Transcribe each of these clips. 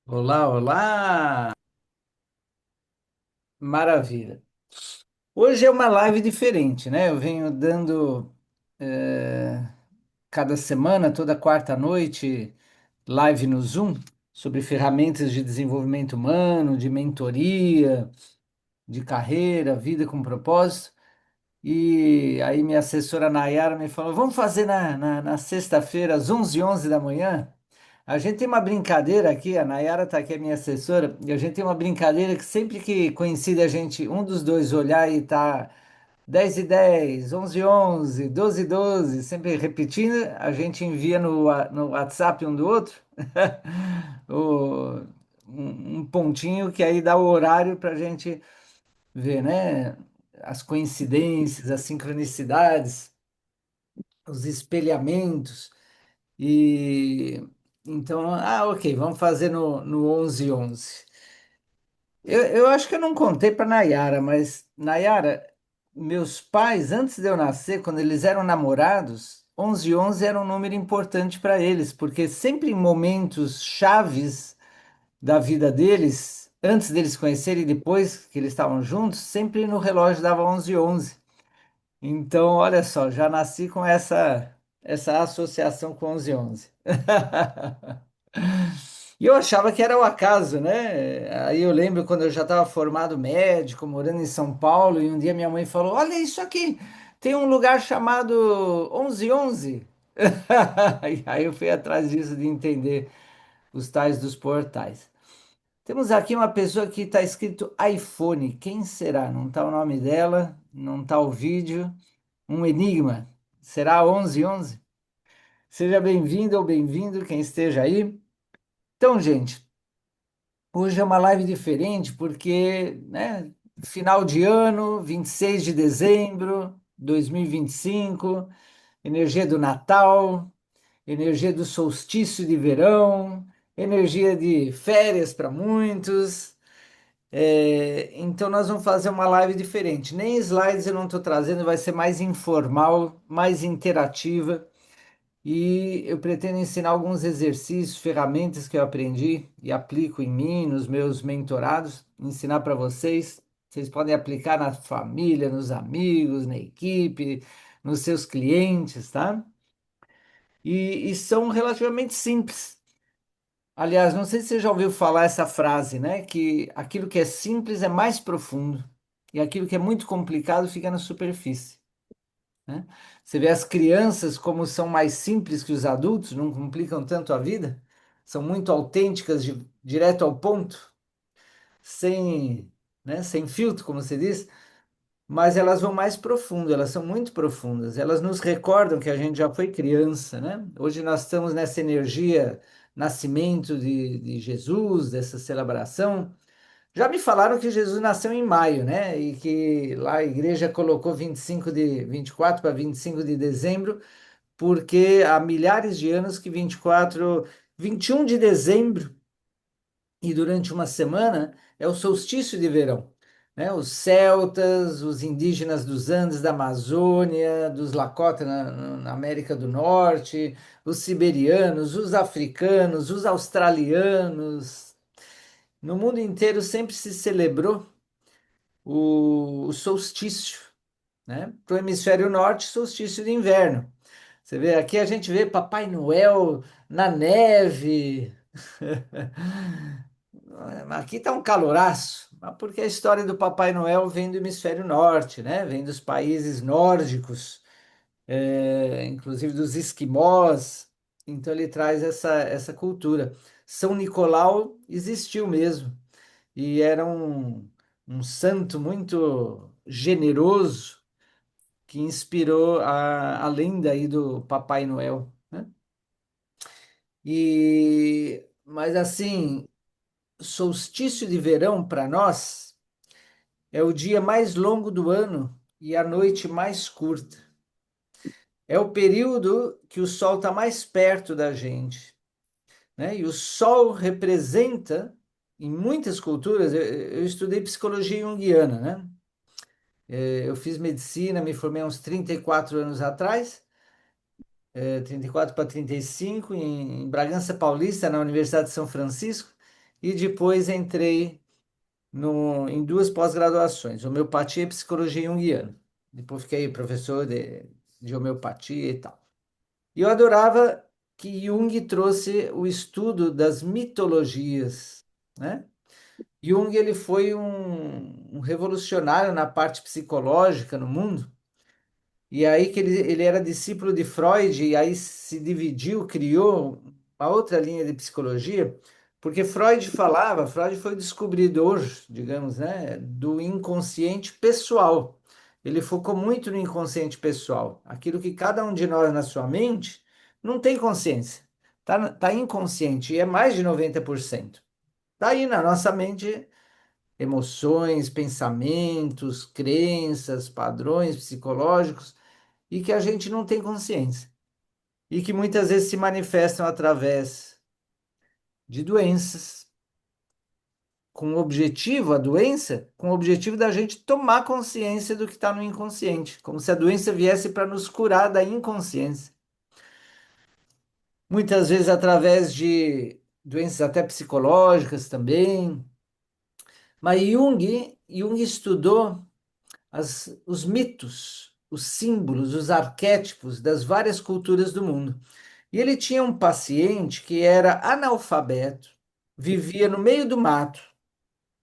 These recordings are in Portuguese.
Olá, olá! Maravilha. Hoje é uma live diferente, né? Eu venho dando cada semana, toda quarta noite, live no Zoom sobre ferramentas de desenvolvimento humano, de mentoria, de carreira, vida com propósito. E aí minha assessora Nayara me falou, vamos fazer na sexta-feira, às 11h11 da manhã? A gente tem uma brincadeira aqui, a Nayara está aqui, a minha assessora, e a gente tem uma brincadeira que sempre que coincide a gente, um dos dois olhar e tá 10h10, 11h11, 12h12, sempre repetindo, a gente envia no WhatsApp um do outro o- um pontinho que aí dá o horário para a gente ver, né? As coincidências, as sincronicidades, os espelhamentos. E então, ok, vamos fazer no 11h11. Eu acho que eu não contei para Nayara, mas Nayara, meus pais, antes de eu nascer, quando eles eram namorados, 11h11 era um número importante para eles, porque sempre em momentos chaves da vida deles, antes deles se conhecerem e depois que eles estavam juntos, sempre no relógio dava 11h11. Então, olha só, já nasci com essa associação com 11h11. E eu achava que era o acaso, né? Aí eu lembro quando eu já estava formado médico, morando em São Paulo, e um dia minha mãe falou: Olha isso aqui, tem um lugar chamado 11h11. E aí eu fui atrás disso de entender os tais dos portais. Temos aqui uma pessoa que está escrito iPhone. Quem será? Não está o nome dela, não está o vídeo. Um enigma. Será 11h11? Seja bem-vindo ou bem-vindo, quem esteja aí. Então, gente, hoje é uma live diferente porque, né, final de ano, 26 de dezembro, 2025, energia do Natal, energia do solstício de verão, energia de férias para muitos. Então, nós vamos fazer uma live diferente. Nem slides eu não estou trazendo, vai ser mais informal, mais interativa. E eu pretendo ensinar alguns exercícios, ferramentas que eu aprendi e aplico em mim, nos meus mentorados, ensinar para vocês. Vocês podem aplicar na família, nos amigos, na equipe, nos seus clientes, tá? E são relativamente simples. Aliás, não sei se você já ouviu falar essa frase, né? Que aquilo que é simples é mais profundo e aquilo que é muito complicado fica na superfície, né? Você vê as crianças como são mais simples que os adultos, não complicam tanto a vida, são muito autênticas, direto ao ponto, sem, né, sem filtro, como se diz, mas elas vão mais profundo, elas são muito profundas, elas nos recordam que a gente já foi criança, né? Hoje nós estamos nessa energia, nascimento de Jesus, dessa celebração. Já me falaram que Jesus nasceu em maio, né? E que lá a igreja colocou 24 para 25 de dezembro, porque há milhares de anos que 21 de dezembro e durante uma semana é o solstício de verão, né? Os celtas, os indígenas dos Andes, da Amazônia, dos Lakota na América do Norte, os siberianos, os africanos, os australianos, no mundo inteiro sempre se celebrou o solstício, né? Para o hemisfério norte, solstício de inverno. Você vê, aqui a gente vê Papai Noel na neve. Aqui tá um caloraço, mas porque a história do Papai Noel vem do hemisfério norte, né? Vem dos países nórdicos, inclusive dos esquimós. Então ele traz essa cultura. São Nicolau existiu mesmo e era um santo muito generoso que inspirou a lenda aí do Papai Noel, né? Mas assim, solstício de verão para nós é o dia mais longo do ano e a noite mais curta. É o período que o sol está mais perto da gente, né? E o sol representa, em muitas culturas, eu estudei psicologia junguiana, né? Eu fiz medicina, me formei há uns 34 anos atrás, 34 para 35, em Bragança Paulista, na Universidade de São Francisco. e depois entrei em duas pós-graduações, homeopatia e psicologia junguiana. Depois fiquei professor de homeopatia e tal. E eu adorava que Jung trouxe o estudo das mitologias, né? Jung ele foi um revolucionário na parte psicológica no mundo, e aí que ele era discípulo de Freud, e aí se dividiu, criou uma outra linha de psicologia, porque Freud foi o descobridor, digamos, né, do inconsciente pessoal. Ele focou muito no inconsciente pessoal, aquilo que cada um de nós na sua mente não tem consciência, tá inconsciente, e é mais de 90%. Tá aí na nossa mente emoções, pensamentos, crenças, padrões psicológicos e que a gente não tem consciência e que muitas vezes se manifestam através de doenças, com o objetivo, a doença, com o objetivo da gente tomar consciência do que está no inconsciente, como se a doença viesse para nos curar da inconsciência. Muitas vezes através de doenças até psicológicas também. Mas Jung estudou os mitos, os símbolos, os arquétipos das várias culturas do mundo. E ele tinha um paciente que era analfabeto, vivia no meio do mato,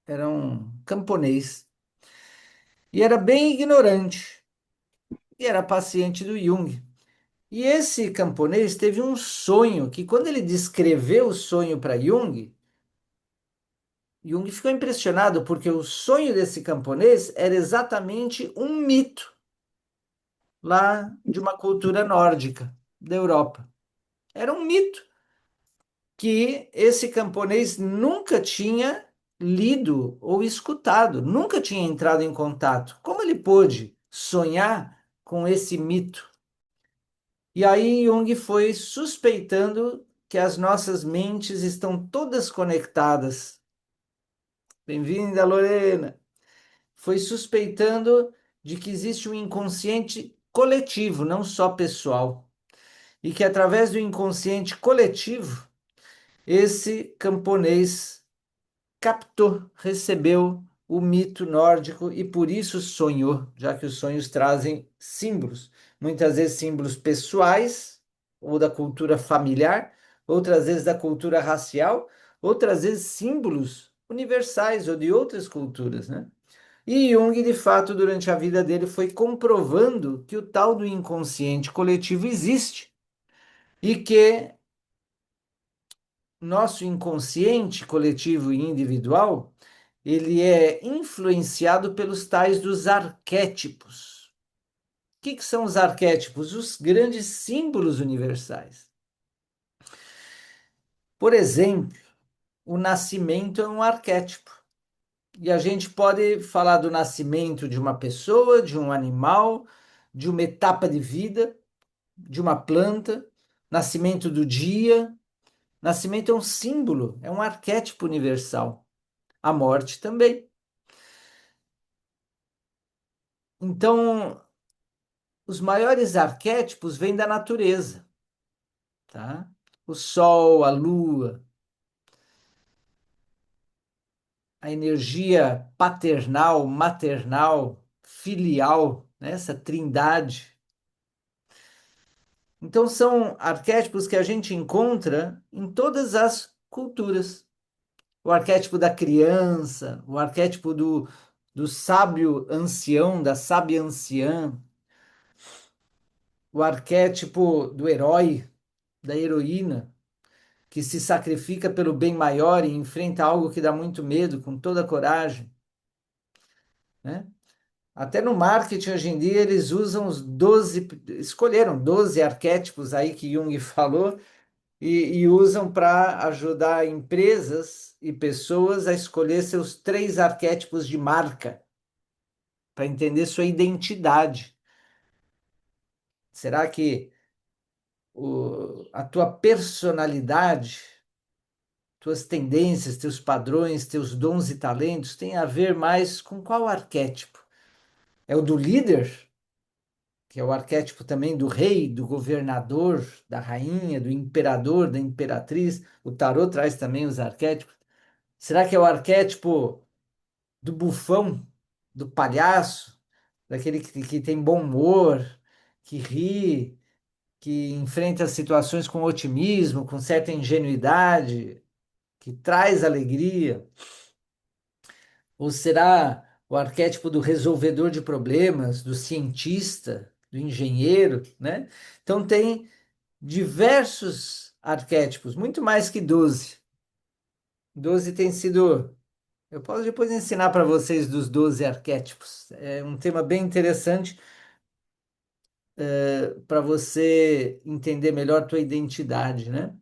era um camponês, e era bem ignorante, e era paciente do Jung. E esse camponês teve um sonho que, quando ele descreveu o sonho para Jung, Jung ficou impressionado, porque o sonho desse camponês era exatamente um mito lá de uma cultura nórdica da Europa. Era um mito que esse camponês nunca tinha lido ou escutado, nunca tinha entrado em contato. Como ele pôde sonhar com esse mito? E aí Jung foi suspeitando que as nossas mentes estão todas conectadas. Bem-vinda, Lorena. Foi suspeitando de que existe um inconsciente coletivo, não só pessoal, e que através do inconsciente coletivo, esse camponês captou, recebeu o mito nórdico e por isso sonhou, já que os sonhos trazem símbolos, muitas vezes símbolos pessoais ou da cultura familiar, outras vezes da cultura racial, outras vezes símbolos universais ou de outras culturas, né? E Jung, de fato, durante a vida dele, foi comprovando que o tal do inconsciente coletivo existe e que nosso inconsciente coletivo e individual, ele é influenciado pelos tais dos arquétipos. O que são os arquétipos? Os grandes símbolos universais. Por exemplo, o nascimento é um arquétipo. E a gente pode falar do nascimento de uma pessoa, de um animal, de uma etapa de vida, de uma planta, nascimento do dia. Nascimento é um símbolo, é um arquétipo universal. A morte também. Então, os maiores arquétipos vêm da natureza, tá? O sol, a lua, a energia paternal, maternal, filial, né? Essa trindade. Então, são arquétipos que a gente encontra em todas as culturas. O arquétipo da criança, o arquétipo do sábio ancião, da sábia anciã, o arquétipo do herói, da heroína, que se sacrifica pelo bem maior e enfrenta algo que dá muito medo com toda a coragem, né? Até no marketing hoje em dia eles usam escolheram 12 arquétipos aí que Jung falou e usam para ajudar empresas e pessoas a escolher seus 3 arquétipos de marca, para entender sua identidade. Será que a tua personalidade, tuas tendências, teus padrões, teus dons e talentos têm a ver mais com qual arquétipo? É o do líder, que é o arquétipo também do rei, do governador, da rainha, do imperador, da imperatriz. O tarô traz também os arquétipos. Será que é o arquétipo do bufão, do palhaço, daquele que tem bom humor, que ri, que enfrenta as situações com otimismo, com certa ingenuidade, que traz alegria? Ou será o arquétipo do resolvedor de problemas, do cientista, do engenheiro, né? Então tem diversos arquétipos, muito mais que 12. 12 tem sido. Eu posso depois ensinar para vocês dos 12 arquétipos. É um tema bem interessante para você entender melhor a tua identidade, né?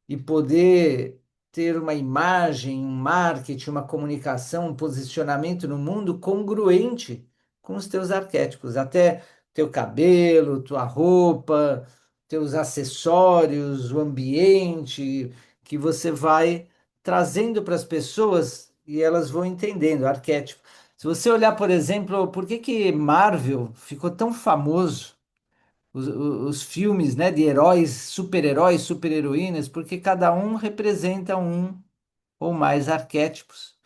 E poder ter uma imagem, um marketing, uma comunicação, um posicionamento no mundo congruente com os teus arquétipos, até teu cabelo, tua roupa, teus acessórios, o ambiente que você vai trazendo para as pessoas e elas vão entendendo, arquétipo. Se você olhar, por exemplo, por que que Marvel ficou tão famoso? Os filmes, né, de heróis, super-heroínas, porque cada um representa um ou mais arquétipos.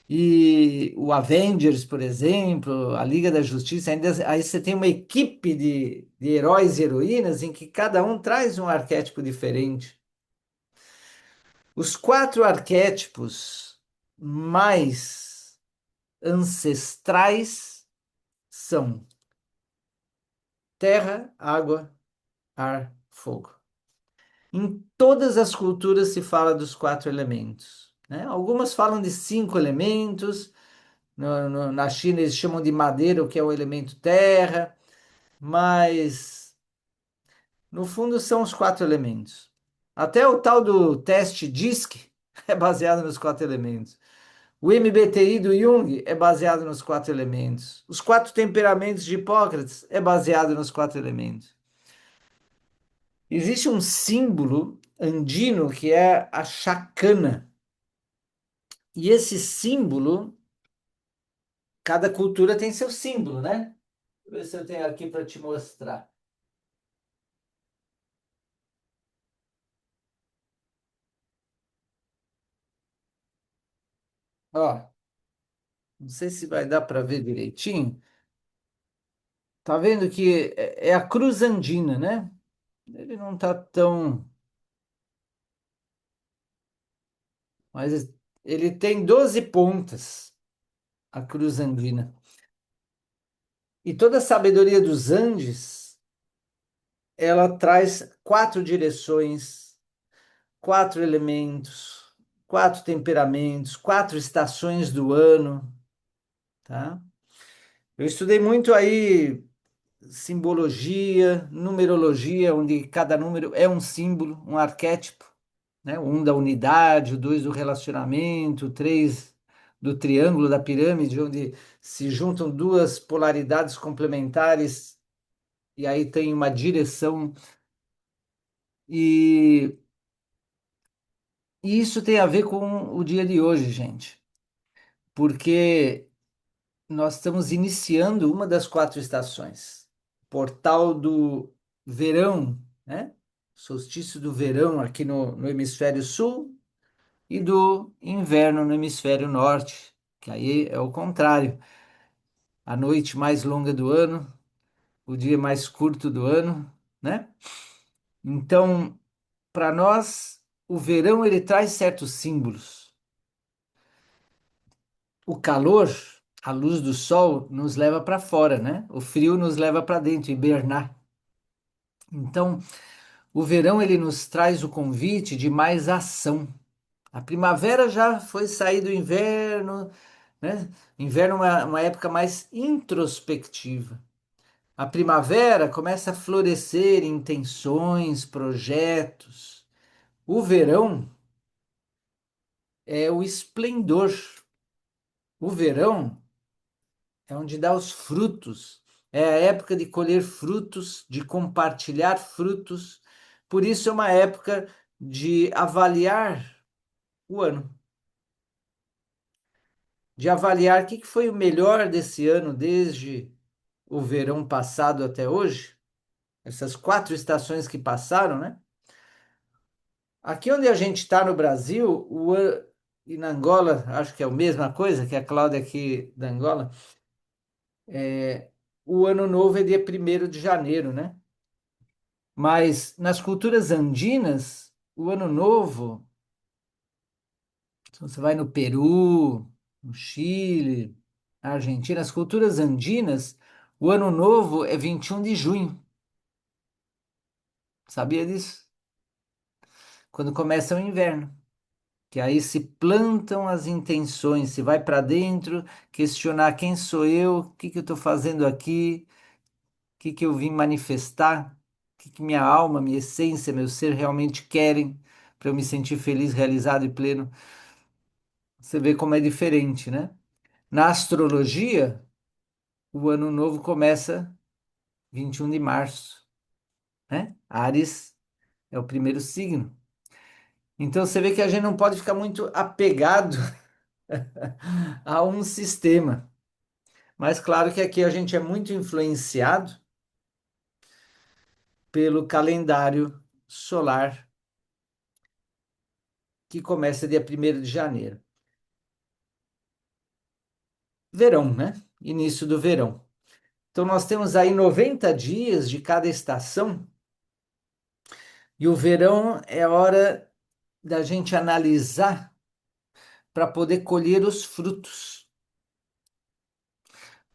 E o Avengers, por exemplo, a Liga da Justiça, ainda aí você tem uma equipe de heróis e heroínas em que cada um traz um arquétipo diferente. Os quatro arquétipos mais ancestrais são terra, água, ar, fogo. Em todas as culturas se fala dos quatro elementos, né? Algumas falam de cinco elementos. Na China eles chamam de madeira, o que é o elemento terra, mas no fundo são os quatro elementos. Até o tal do teste DISC é baseado nos quatro elementos. O MBTI do Jung é baseado nos quatro elementos. Os quatro temperamentos de Hipócrates é baseado nos quatro elementos. Existe um símbolo andino que é a chacana. E esse símbolo, cada cultura tem seu símbolo, né? Deixa eu ver se eu tenho aqui para te mostrar. Ó, não sei se vai dar para ver direitinho. Tá vendo que é a cruz andina, né? Ele não tá tão, mas ele tem 12 pontas, a cruz andina. E toda a sabedoria dos Andes, ela traz quatro direções, quatro elementos, quatro temperamentos, quatro estações do ano, tá? Eu estudei muito aí simbologia, numerologia, onde cada número é um símbolo, um arquétipo, né? O um da unidade, o dois do relacionamento, o três do triângulo da pirâmide, onde se juntam duas polaridades complementares e aí tem uma direção. E isso tem a ver com o dia de hoje, gente, porque nós estamos iniciando uma das quatro estações. Portal do verão, né? Solstício do verão aqui no hemisfério sul e do inverno no hemisfério norte, que aí é o contrário. A noite mais longa do ano, o dia mais curto do ano, né? Então, para nós, o verão ele traz certos símbolos. O calor, a luz do sol, nos leva para fora, né? O frio nos leva para dentro, hibernar. Então, o verão ele nos traz o convite de mais ação. A primavera já foi sair do inverno, né? Inverno é uma época mais introspectiva. A primavera começa a florescer intenções, projetos. O verão é o esplendor. O verão é onde dá os frutos. É a época de colher frutos, de compartilhar frutos. Por isso é uma época de avaliar o ano, de avaliar o que foi o melhor desse ano desde o verão passado até hoje, essas quatro estações que passaram, né? Aqui onde a gente está no Brasil, e na Angola, acho que é a mesma coisa, que a Cláudia aqui da Angola, é, o ano novo é dia 1º de janeiro, né? Mas nas culturas andinas, o ano novo, se você vai no Peru, no Chile, na Argentina, as culturas andinas, o ano novo é 21 de junho. Sabia disso? Quando começa o inverno. Que aí se plantam as intenções, se vai para dentro, questionar quem sou eu, o que que eu estou fazendo aqui, o que que eu vim manifestar, o que que minha alma, minha essência, meu ser realmente querem para eu me sentir feliz, realizado e pleno. Você vê como é diferente, né? Na astrologia, o ano novo começa 21 de março, né? Áries é o primeiro signo. Então você vê que a gente não pode ficar muito apegado a um sistema. Mas claro que aqui a gente é muito influenciado pelo calendário solar que começa dia 1º de janeiro. Verão, né? Início do verão. Então nós temos aí 90 dias de cada estação e o verão é hora da gente analisar para poder colher os frutos,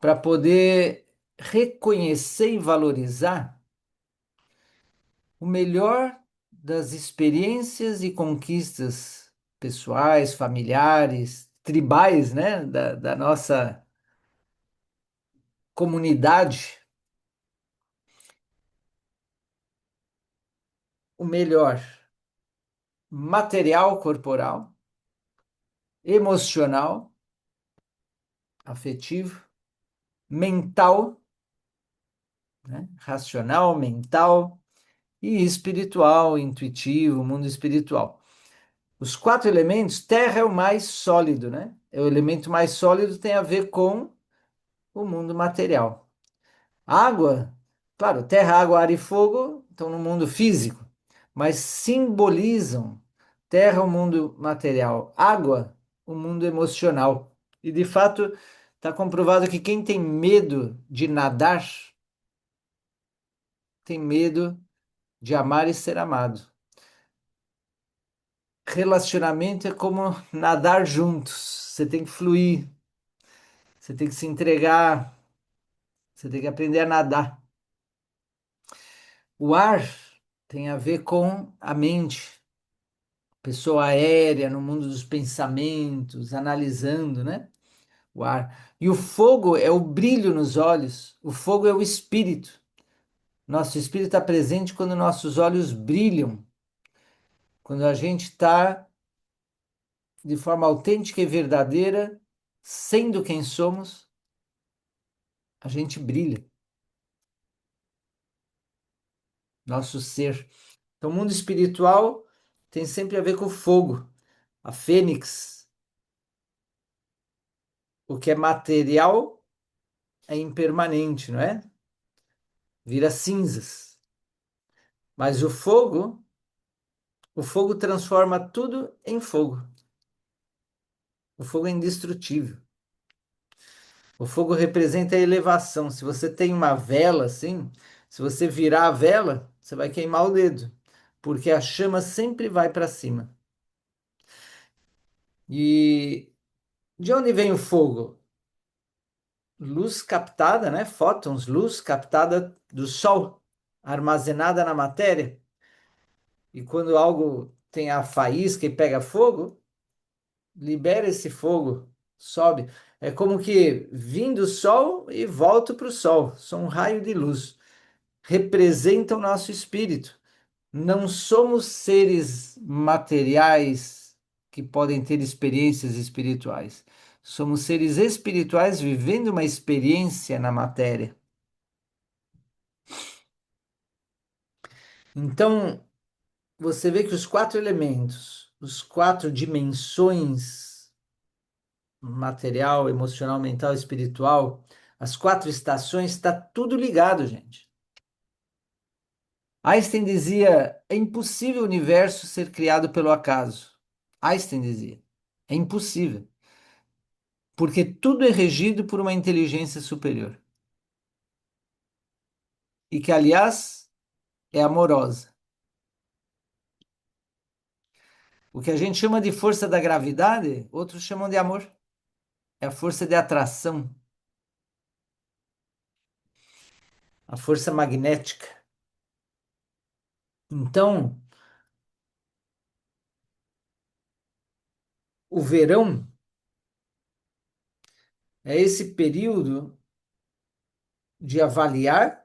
para poder reconhecer e valorizar o melhor das experiências e conquistas pessoais, familiares, tribais, né, da nossa comunidade, o melhor material corporal, emocional, afetivo, mental, né, racional, mental e espiritual, intuitivo, mundo espiritual. Os quatro elementos, terra é o mais sólido, né? É o elemento mais sólido, tem a ver com o mundo material. Água, claro, terra, água, ar e fogo estão no mundo físico, mas simbolizam terra, o mundo material, água, o mundo emocional. E de fato, está comprovado que quem tem medo de nadar tem medo de amar e ser amado. Relacionamento é como nadar juntos, você tem que fluir, você tem que se entregar, você tem que aprender a nadar. O ar tem a ver com a mente, pessoa aérea no mundo dos pensamentos, analisando, né? O ar. E o fogo é o brilho nos olhos, o fogo é o espírito. Nosso espírito está presente quando nossos olhos brilham, quando a gente está de forma autêntica e verdadeira, sendo quem somos, a gente brilha, nosso ser. Então, o mundo espiritual tem sempre a ver com o fogo, a fênix, o que é material é impermanente, não é? Vira cinzas. Mas o fogo transforma tudo em fogo. O fogo é indestrutível. O fogo representa a elevação. Se você tem uma vela assim, se você virar a vela, você vai queimar o dedo, porque a chama sempre vai para cima. E de onde vem o fogo? Luz captada, né? Fótons, luz captada do sol, armazenada na matéria. E quando algo tem a faísca e pega fogo, libera esse fogo, sobe. É como que vim do sol e volto para o sol. Sou um raio de luz. Representa o nosso espírito. Não somos seres materiais que podem ter experiências espirituais. Somos seres espirituais vivendo uma experiência na matéria. Então, você vê que os quatro elementos, os quatro dimensões material, emocional, mental, espiritual, as quatro estações, está tudo ligado, gente. Einstein dizia: é impossível o universo ser criado pelo acaso. Einstein dizia. É impossível, porque tudo é regido por uma inteligência superior e que, aliás, é amorosa. O que a gente chama de força da gravidade, outros chamam de amor. É a força de atração, a força magnética. Então, o verão é esse período de avaliar.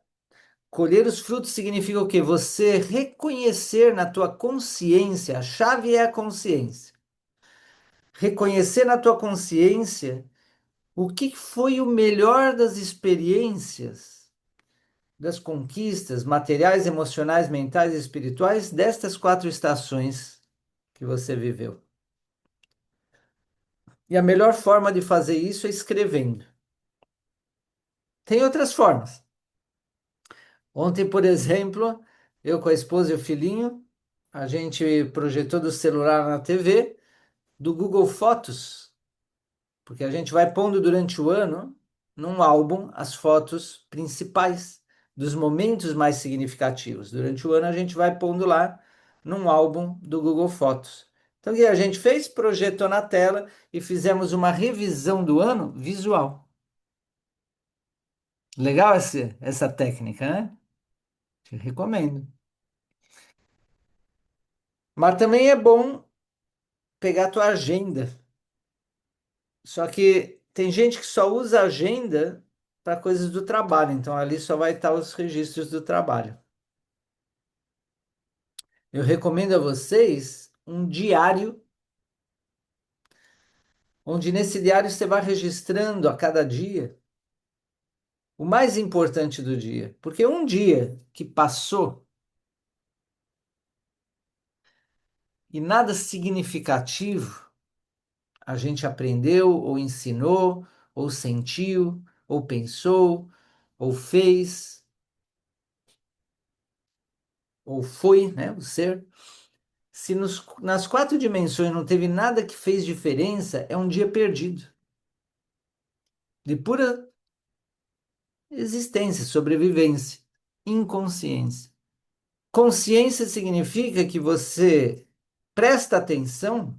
Colher os frutos significa o quê? Você reconhecer na tua consciência, a chave é a consciência. Reconhecer na tua consciência o que foi o melhor das experiências, das conquistas materiais, emocionais, mentais e espirituais destas quatro estações que você viveu. E a melhor forma de fazer isso é escrevendo. Tem outras formas. Ontem, por exemplo, eu com a esposa e o filhinho, a gente projetou do celular na TV do Google Fotos, porque a gente vai pondo durante o ano num álbum as fotos principais dos momentos mais significativos. Durante o ano a gente vai pondo lá num álbum do Google Fotos. Então o que a gente fez? Projetou na tela e fizemos uma revisão do ano visual. Legal essa técnica, né? Te recomendo. Mas também é bom pegar a tua agenda. Só que tem gente que só usa agenda para coisas do trabalho, então ali só vai estar os registros do trabalho. Eu recomendo a vocês um diário, onde nesse diário você vai registrando a cada dia o mais importante do dia, porque um dia que passou e nada significativo a gente aprendeu, ou ensinou, ou sentiu, ou pensou, ou fez, ou foi, né, o ser. Se nas quatro dimensões não teve nada que fez diferença, é um dia perdido. De pura existência, sobrevivência, inconsciência. Consciência significa que você presta atenção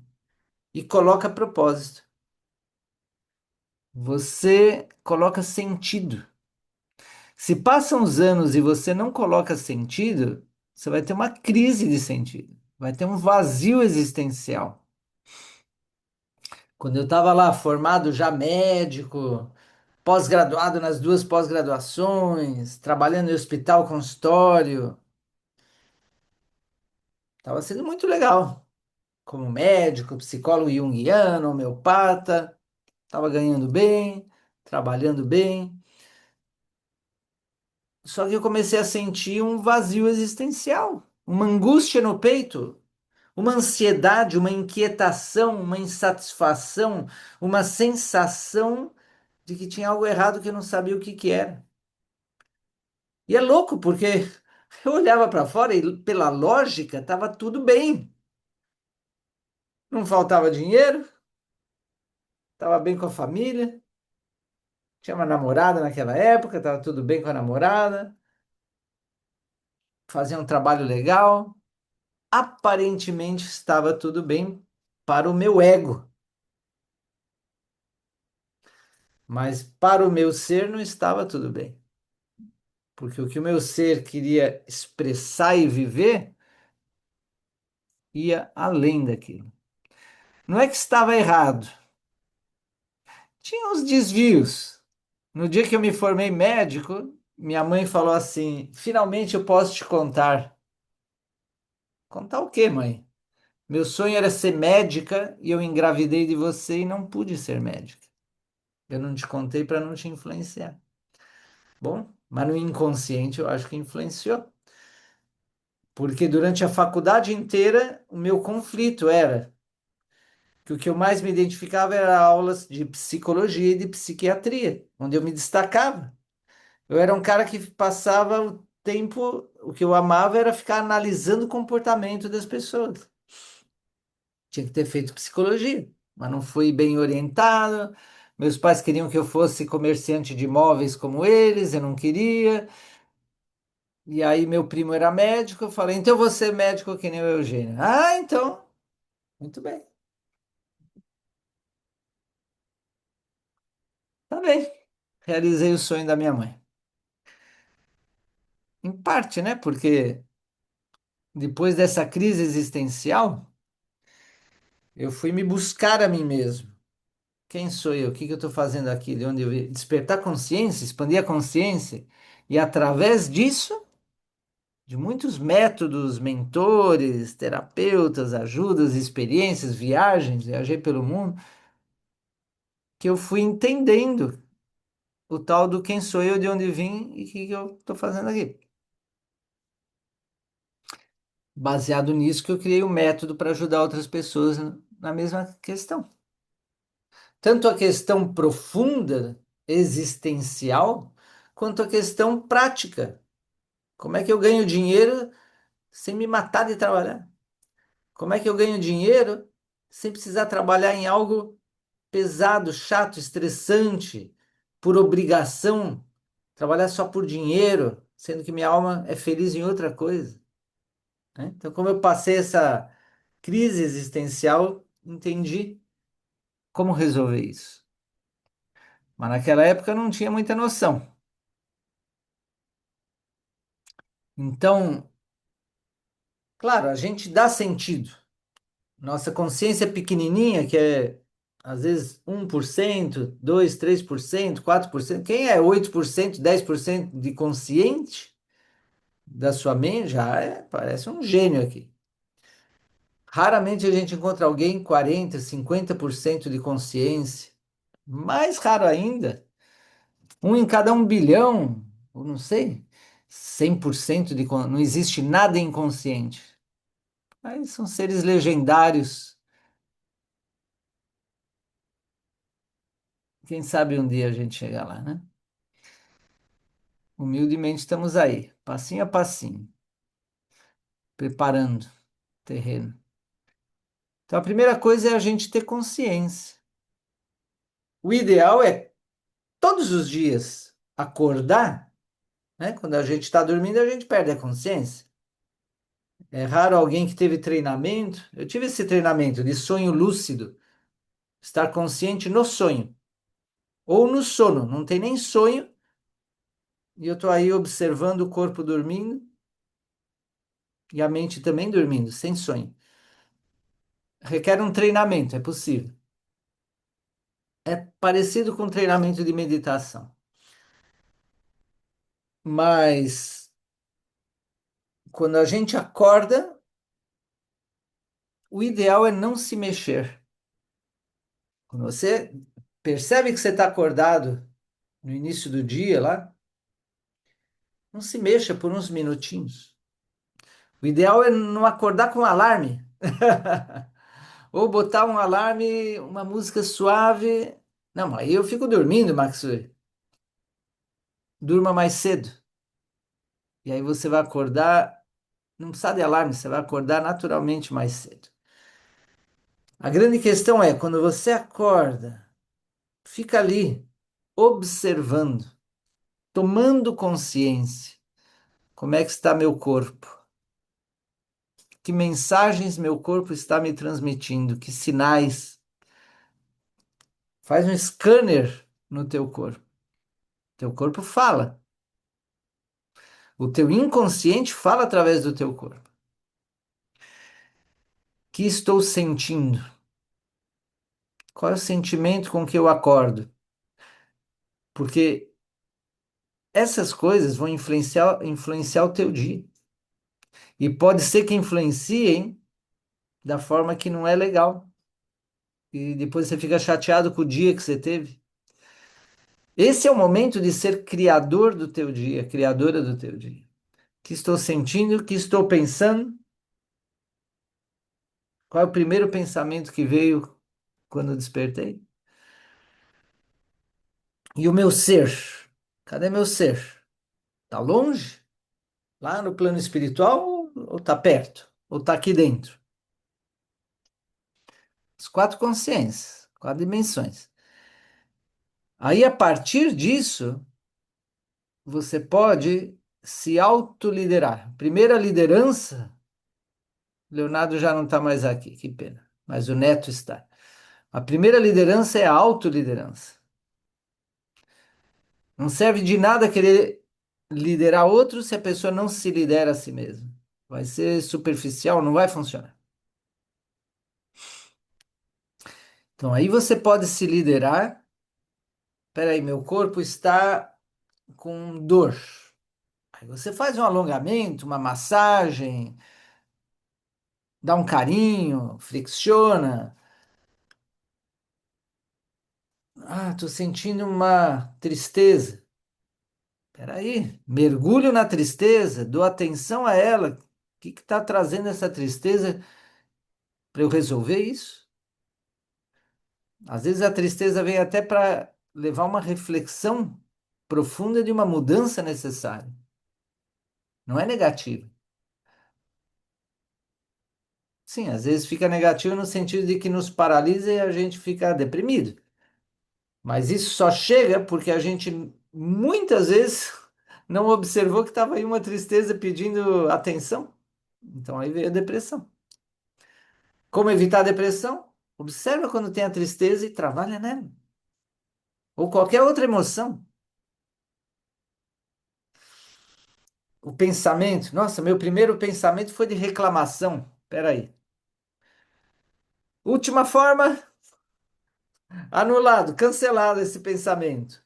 e coloca propósito. Você coloca sentido. Se passam os anos e você não coloca sentido, você vai ter uma crise de sentido, vai ter um vazio existencial. Quando eu estava lá formado já médico, pós-graduado nas duas pós-graduações, trabalhando em hospital, consultório. Estava sendo muito legal. Como médico, psicólogo junguiano, homeopata, estava ganhando bem, trabalhando bem. Só que eu comecei a sentir um vazio existencial, uma angústia no peito, uma ansiedade, uma inquietação, uma insatisfação, uma sensação de que tinha algo errado que eu não sabia o que que era. E é louco, porque eu olhava para fora e, pela lógica, estava tudo bem. Não faltava dinheiro, estava bem com a família, tinha uma namorada naquela época, estava tudo bem com a namorada, fazia um trabalho legal. Aparentemente estava tudo bem para o meu ego, mas para o meu ser não estava tudo bem. Porque o que o meu ser queria expressar e viver ia além daquilo. Não é que estava errado, tinha uns desvios. No dia que eu me formei médico, minha mãe falou assim: finalmente eu posso te contar. Contar o quê, mãe? Meu sonho era ser médica e eu engravidei de você e não pude ser médica. Eu não te contei para não te influenciar. Bom, mas no inconsciente eu acho que influenciou. Porque durante a faculdade inteira, o meu conflito era que o que eu mais me identificava era aulas de psicologia e de psiquiatria, onde eu me destacava. Eu era um cara que passava o tempo, o que eu amava era ficar analisando o comportamento das pessoas. Tinha que ter feito psicologia. mas não fui bem orientado. Meus pais queriam que eu fosse comerciante de imóveis como eles, eu não queria. E aí meu primo era médico, eu falei, então eu vou ser médico que nem o Eugênio. Ah, então, muito bem, tá bem. Realizei o sonho da minha mãe. Em parte, né? Porque depois dessa crise existencial, eu fui me buscar a mim mesmo. Quem sou eu? O que que eu estou fazendo aqui? De onde eu vim? Despertar consciência, expandir a consciência. E através disso, de muitos métodos, mentores, terapeutas, ajudas, experiências, viagens, viajei pelo mundo, que eu fui entendendo o tal do quem sou eu, de onde vim e o que que eu estou fazendo aqui. Baseado nisso que eu criei um método para ajudar outras pessoas na mesma questão. Tanto a questão profunda, existencial, quanto a questão prática. Como é que eu ganho dinheiro sem me matar de trabalhar? Como é que eu ganho dinheiro sem precisar trabalhar em algo pesado, chato, estressante, por obrigação, trabalhar só por dinheiro, sendo que minha alma é feliz em outra coisa, né? Então, como eu passei essa crise existencial, entendi como resolver isso. Mas naquela época eu não tinha muita noção. Então, claro, a gente dá sentido. Nossa consciência pequenininha, que é às vezes 1%, 2, 3%, 4%. Quem é 8%, 10% de consciente da sua mente já parece um gênio aqui. Raramente a gente encontra alguém 40, 50% de consciência. Mais raro ainda, um em cada 1 bilhão, ou não sei, 100% não existe nada inconsciente. Aí são seres legendários. Quem sabe um dia a gente chega lá, né? Humildemente estamos aí, passinho a passinho, preparando o terreno. Então a primeira coisa é a gente ter consciência. O ideal é todos os dias acordar, né? Quando a gente está dormindo, a gente perde a consciência. É raro alguém que teve treinamento. Eu tive esse treinamento de sonho lúcido, estar consciente no sonho ou no sono. Não tem nem sonho e eu estou aí observando o corpo dormindo e a mente também dormindo, sem sonho. Requer um treinamento, é possível. É parecido com treinamento de meditação. Mas quando a gente acorda, o ideal é não se mexer. Quando você percebe que você está acordado no início do dia lá, não se mexa por uns minutinhos. O ideal é não acordar com alarme. Ou botar um alarme, uma música suave. Não, aí eu fico dormindo, Max. Durma mais cedo. E aí você vai acordar, não precisa de alarme, você vai acordar naturalmente mais cedo. A grande questão é, quando você acorda, fica ali, observando, tomando consciência. Como é que está meu corpo? Que mensagens meu corpo está me transmitindo? Que sinais? Faz um scanner no teu corpo. Teu corpo fala. O teu inconsciente fala através do teu corpo. Que estou sentindo? Qual é o sentimento com que eu acordo? Porque essas coisas vão influenciar o teu dia. E pode ser que influenciem da forma que não é legal. E depois você fica chateado com o dia que você teve. Esse é o momento de ser criador do teu dia, criadora do teu dia. O que estou sentindo, o que estou pensando? Qual é o primeiro pensamento que veio quando eu despertei? E o meu ser? Cadê meu ser? Tá longe? Lá no plano espiritual ou tá perto? Ou tá aqui dentro? quatro consciências, quatro dimensões. Aí, a partir disso, você pode se autoliderar. Primeira liderança, Leonardo já não está mais aqui, que pena, mas o Neto está. A primeira liderança é a autoliderança. Não serve de nada querer liderar outros se a pessoa não se lidera a si mesma. Vai ser superficial, não vai funcionar. Então aí você pode se liderar. Peraí, meu corpo está com dor. Aí você faz um alongamento, uma massagem, dá um carinho, flexiona. Ah, tô sentindo uma tristeza. Peraí, mergulho na tristeza, dou atenção a ela. O que está trazendo essa tristeza para eu resolver isso? Às vezes a tristeza vem até para levar uma reflexão profunda de uma mudança necessária. Não é negativo. Sim, às vezes fica negativo no sentido de que nos paralisa e a gente fica deprimido. Mas isso só chega porque a gente muitas vezes não observou que estava aí uma tristeza pedindo atenção. Então aí veio a depressão. Como evitar a depressão? Observa quando tem a tristeza e trabalha nela. Ou qualquer outra emoção. O pensamento. Nossa, meu primeiro pensamento foi de reclamação. Peraí. Última forma, anulado, cancelado esse pensamento.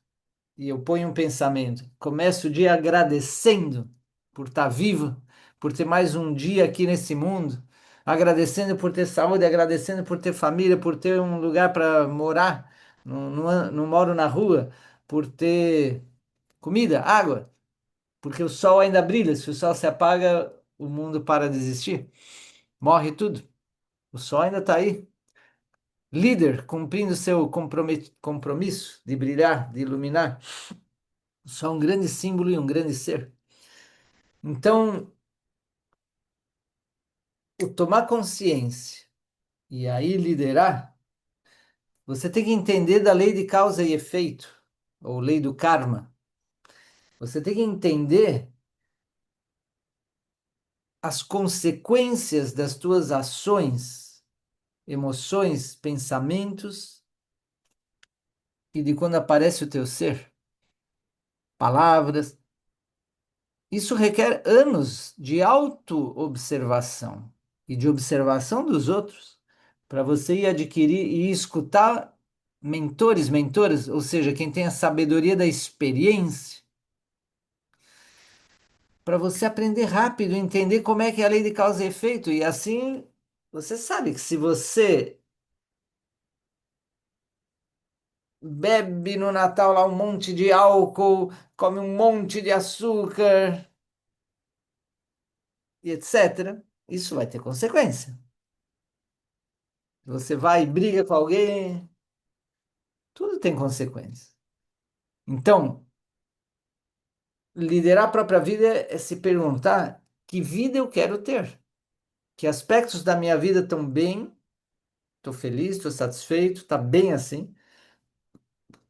E eu ponho um pensamento. Começo o dia agradecendo por estar vivo, por ter mais um dia aqui nesse mundo, agradecendo por ter saúde, agradecendo por ter família, por ter um lugar para morar, não moro na rua, por ter comida, água, porque o sol ainda brilha. Se o sol se apaga, o mundo para de existir, morre tudo. O sol ainda está aí. Líder cumprindo seu compromisso de brilhar, de iluminar. Só um grande símbolo e um grande ser. Então, o tomar consciência e aí liderar, você tem que entender da lei de causa e efeito, ou lei do karma. Você tem que entender as consequências das tuas ações, emoções, pensamentos e de quando aparece o teu ser, palavras. Isso requer anos de auto-observação e de observação dos outros, para você ir adquirir e escutar mentores, mentoras, ou seja, quem tem a sabedoria da experiência, para você aprender rápido, entender como é que é a lei de causa e efeito. E assim, você sabe que se você bebe no Natal lá um monte de álcool, come um monte de açúcar, e etc., isso vai ter consequência. Você vai e briga com alguém, tudo tem consequência. Então, liderar a própria vida é se perguntar que vida eu quero ter, que aspectos da minha vida estão bem, estou feliz, estou satisfeito, está bem assim,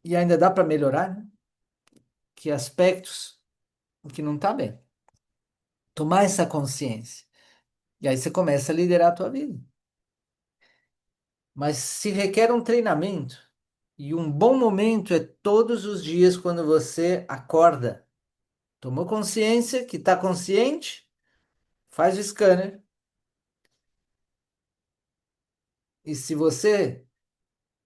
e ainda dá para melhorar, né? Que aspectos que não está bem. Tomar essa consciência. E aí você começa a liderar a tua vida. Mas se requer um treinamento, e um bom momento é todos os dias quando você acorda. Tomou consciência que está consciente? Faz o scanner. E se você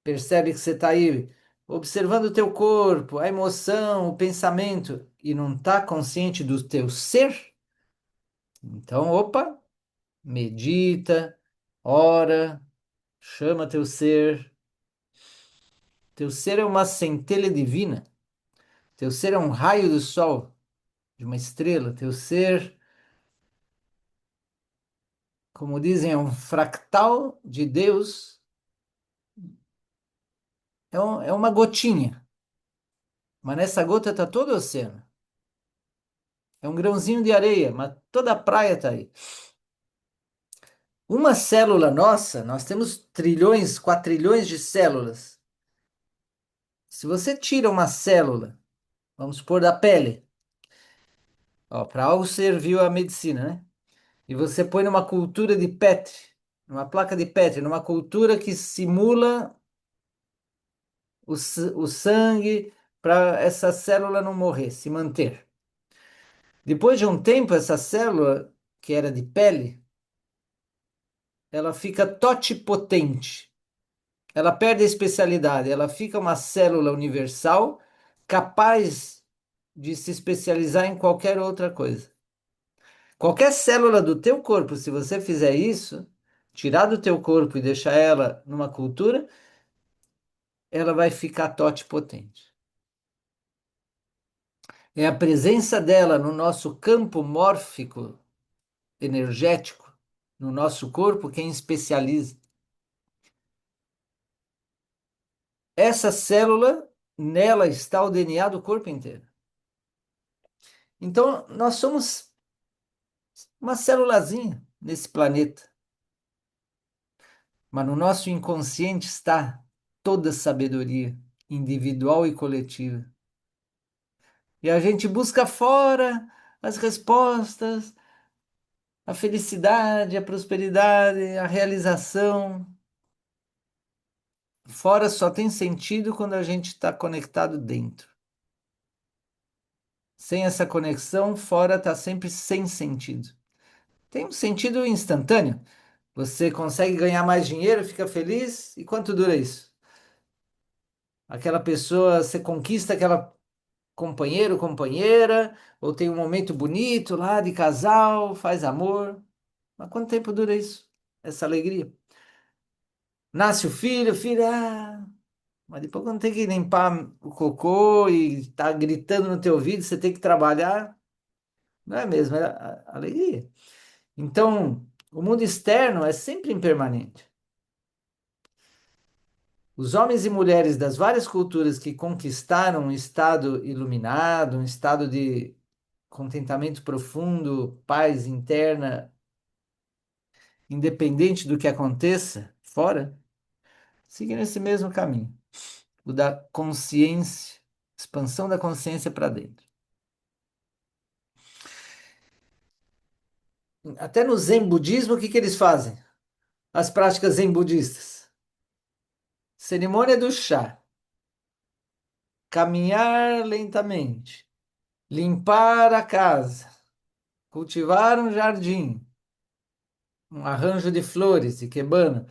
percebe que você está aí observando o teu corpo, a emoção, o pensamento, e não está consciente do teu ser, então, opa, medita, ora, chama teu ser. Teu ser é uma centelha divina. Teu ser é um raio do sol, de uma estrela. Teu ser, como dizem, é um fractal de Deus. É uma gotinha. Mas nessa gota está todo o oceano. É um grãozinho de areia, mas toda a praia está aí. Uma célula nossa, nós temos trilhões, quatrilhões de células. Se você tira uma célula, vamos supor da pele, para algo serviu a medicina, né? E você põe numa cultura de Petri, numa placa de Petri, numa cultura que simula o sangue para essa célula não morrer, se manter. Depois de um tempo, essa célula, que era de pele, ela fica totipotente. Ela perde a especialidade, ela fica uma célula universal capaz de se especializar em qualquer outra coisa. Qualquer célula do teu corpo, se você fizer isso, tirar do teu corpo e deixar ela numa cultura, ela vai ficar totipotente. É a presença dela no nosso campo mórfico energético, no nosso corpo, quem especializa. Essa célula, nela está o DNA do corpo inteiro. Então, nós somos uma célulazinha nesse planeta, mas no nosso inconsciente está toda a sabedoria individual e coletiva. E a gente busca fora as respostas, a felicidade, a prosperidade, a realização. Fora só tem sentido quando a gente está conectado dentro. Sem essa conexão, fora está sempre sem sentido. Tem um sentido instantâneo. Você consegue ganhar mais dinheiro, fica feliz, e quanto dura isso? Aquela pessoa, você conquista aquela companheiro, companheira, ou tem um momento bonito lá de casal, faz amor. Mas quanto tempo dura isso? Essa alegria? Nasce o filho, mas depois quando tem que limpar o cocô e tá gritando no teu ouvido, você tem que trabalhar, não é mesmo? É a alegria. Então, o mundo externo é sempre impermanente. Os homens e mulheres das várias culturas que conquistaram um estado iluminado, um estado de contentamento profundo, paz interna, independente do que aconteça fora, seguem esse mesmo caminho, o da consciência, expansão da consciência para dentro. Até no Zen budismo, o que que eles fazem? As práticas zen budistas. Cerimônia do chá, caminhar lentamente, limpar a casa, cultivar um jardim, um arranjo de flores, ikebana.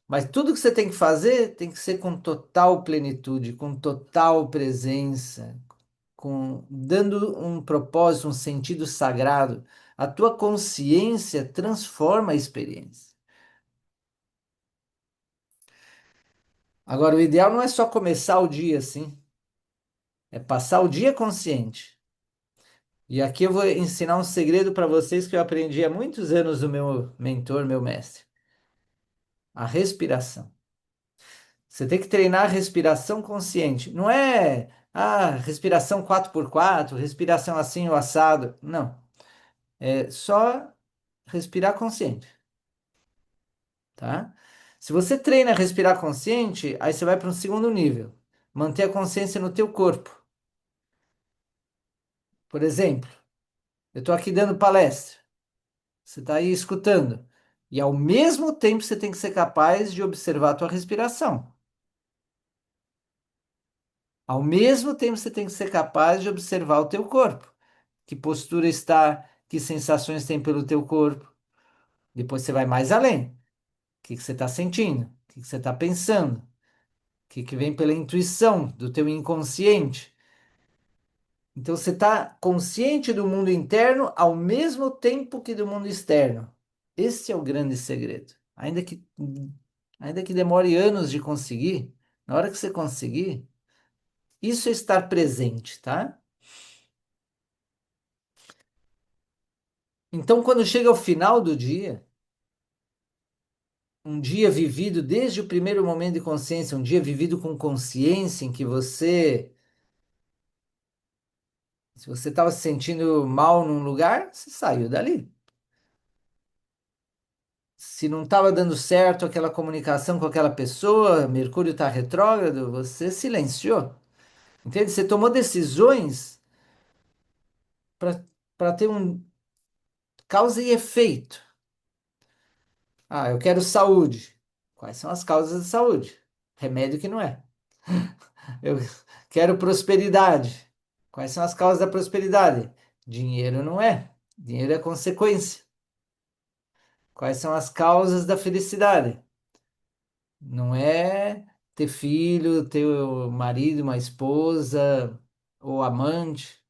Mas tudo que você tem que fazer tem que ser com total plenitude, com total presença, com dando um propósito, um sentido sagrado. A tua consciência transforma a experiência. Agora, o ideal não é só começar o dia assim, é passar o dia consciente. E aqui eu vou ensinar um segredo para vocês que eu aprendi há muitos anos do meu mentor, meu mestre. A respiração. Você tem que treinar a respiração consciente. Não é respiração 4x4, respiração assim ou assado. Não. É só respirar consciente, tá? Se você treina a respirar consciente, aí você vai para um segundo nível. Manter a consciência no teu corpo. Por exemplo, eu estou aqui dando palestra. Você está aí escutando. E ao mesmo tempo você tem que ser capaz de observar a tua respiração. Ao mesmo tempo você tem que ser capaz de observar o teu corpo. Que postura está, que sensações tem pelo teu corpo. Depois você vai mais além. O que que você está sentindo? O que que você está pensando? O que que vem pela intuição do teu inconsciente? Então você está consciente do mundo interno ao mesmo tempo que do mundo externo. Esse é o grande segredo. Ainda que demore anos de conseguir, na hora que você conseguir, isso é estar presente, tá? Então, quando chega ao final do dia, um dia vivido desde o primeiro momento de consciência, um dia vivido com consciência em que se você estava se sentindo mal num lugar, você saiu dali. Se não estava dando certo aquela comunicação com aquela pessoa, Mercúrio está retrógrado, você silenciou. Entende? Você tomou decisões para ter um causa e efeito. Ah, eu quero saúde. Quais são as causas de saúde? Remédio que não é. Eu quero prosperidade. Quais são as causas da prosperidade? Dinheiro não é. Dinheiro é consequência. Quais são as causas da felicidade? Não é ter filho, ter um marido, uma esposa ou amante.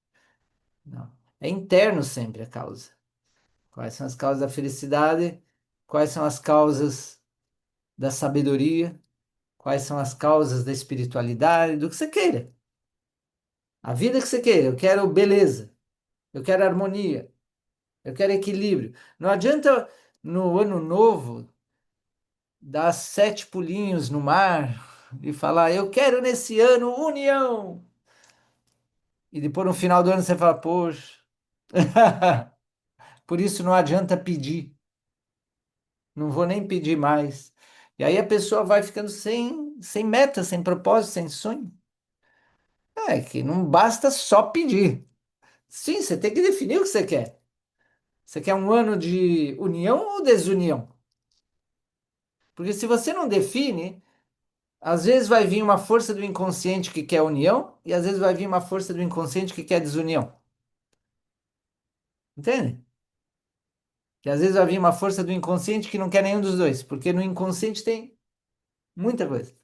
Não. É interno sempre a causa. Quais são as causas da felicidade? Quais são as causas da sabedoria? Quais são as causas da espiritualidade? Do que você queira. A vida que você queira. Eu quero beleza. Eu quero harmonia. Eu quero equilíbrio. Não adianta no ano novo dar 7 pulinhos no mar e falar, eu quero nesse ano união. E depois no final do ano você fala, poxa, por isso não adianta pedir. Não vou nem pedir mais. E aí a pessoa vai ficando sem meta, sem propósito, sem sonho. É que não basta só pedir. Sim, você tem que definir o que você quer. Você quer um ano de união ou desunião? Porque se você não define, às vezes vai vir uma força do inconsciente que quer união e às vezes vai vir uma força do inconsciente que quer desunião. Entende? E às vezes vai vir uma força do inconsciente que não quer nenhum dos dois, porque no inconsciente tem muita coisa.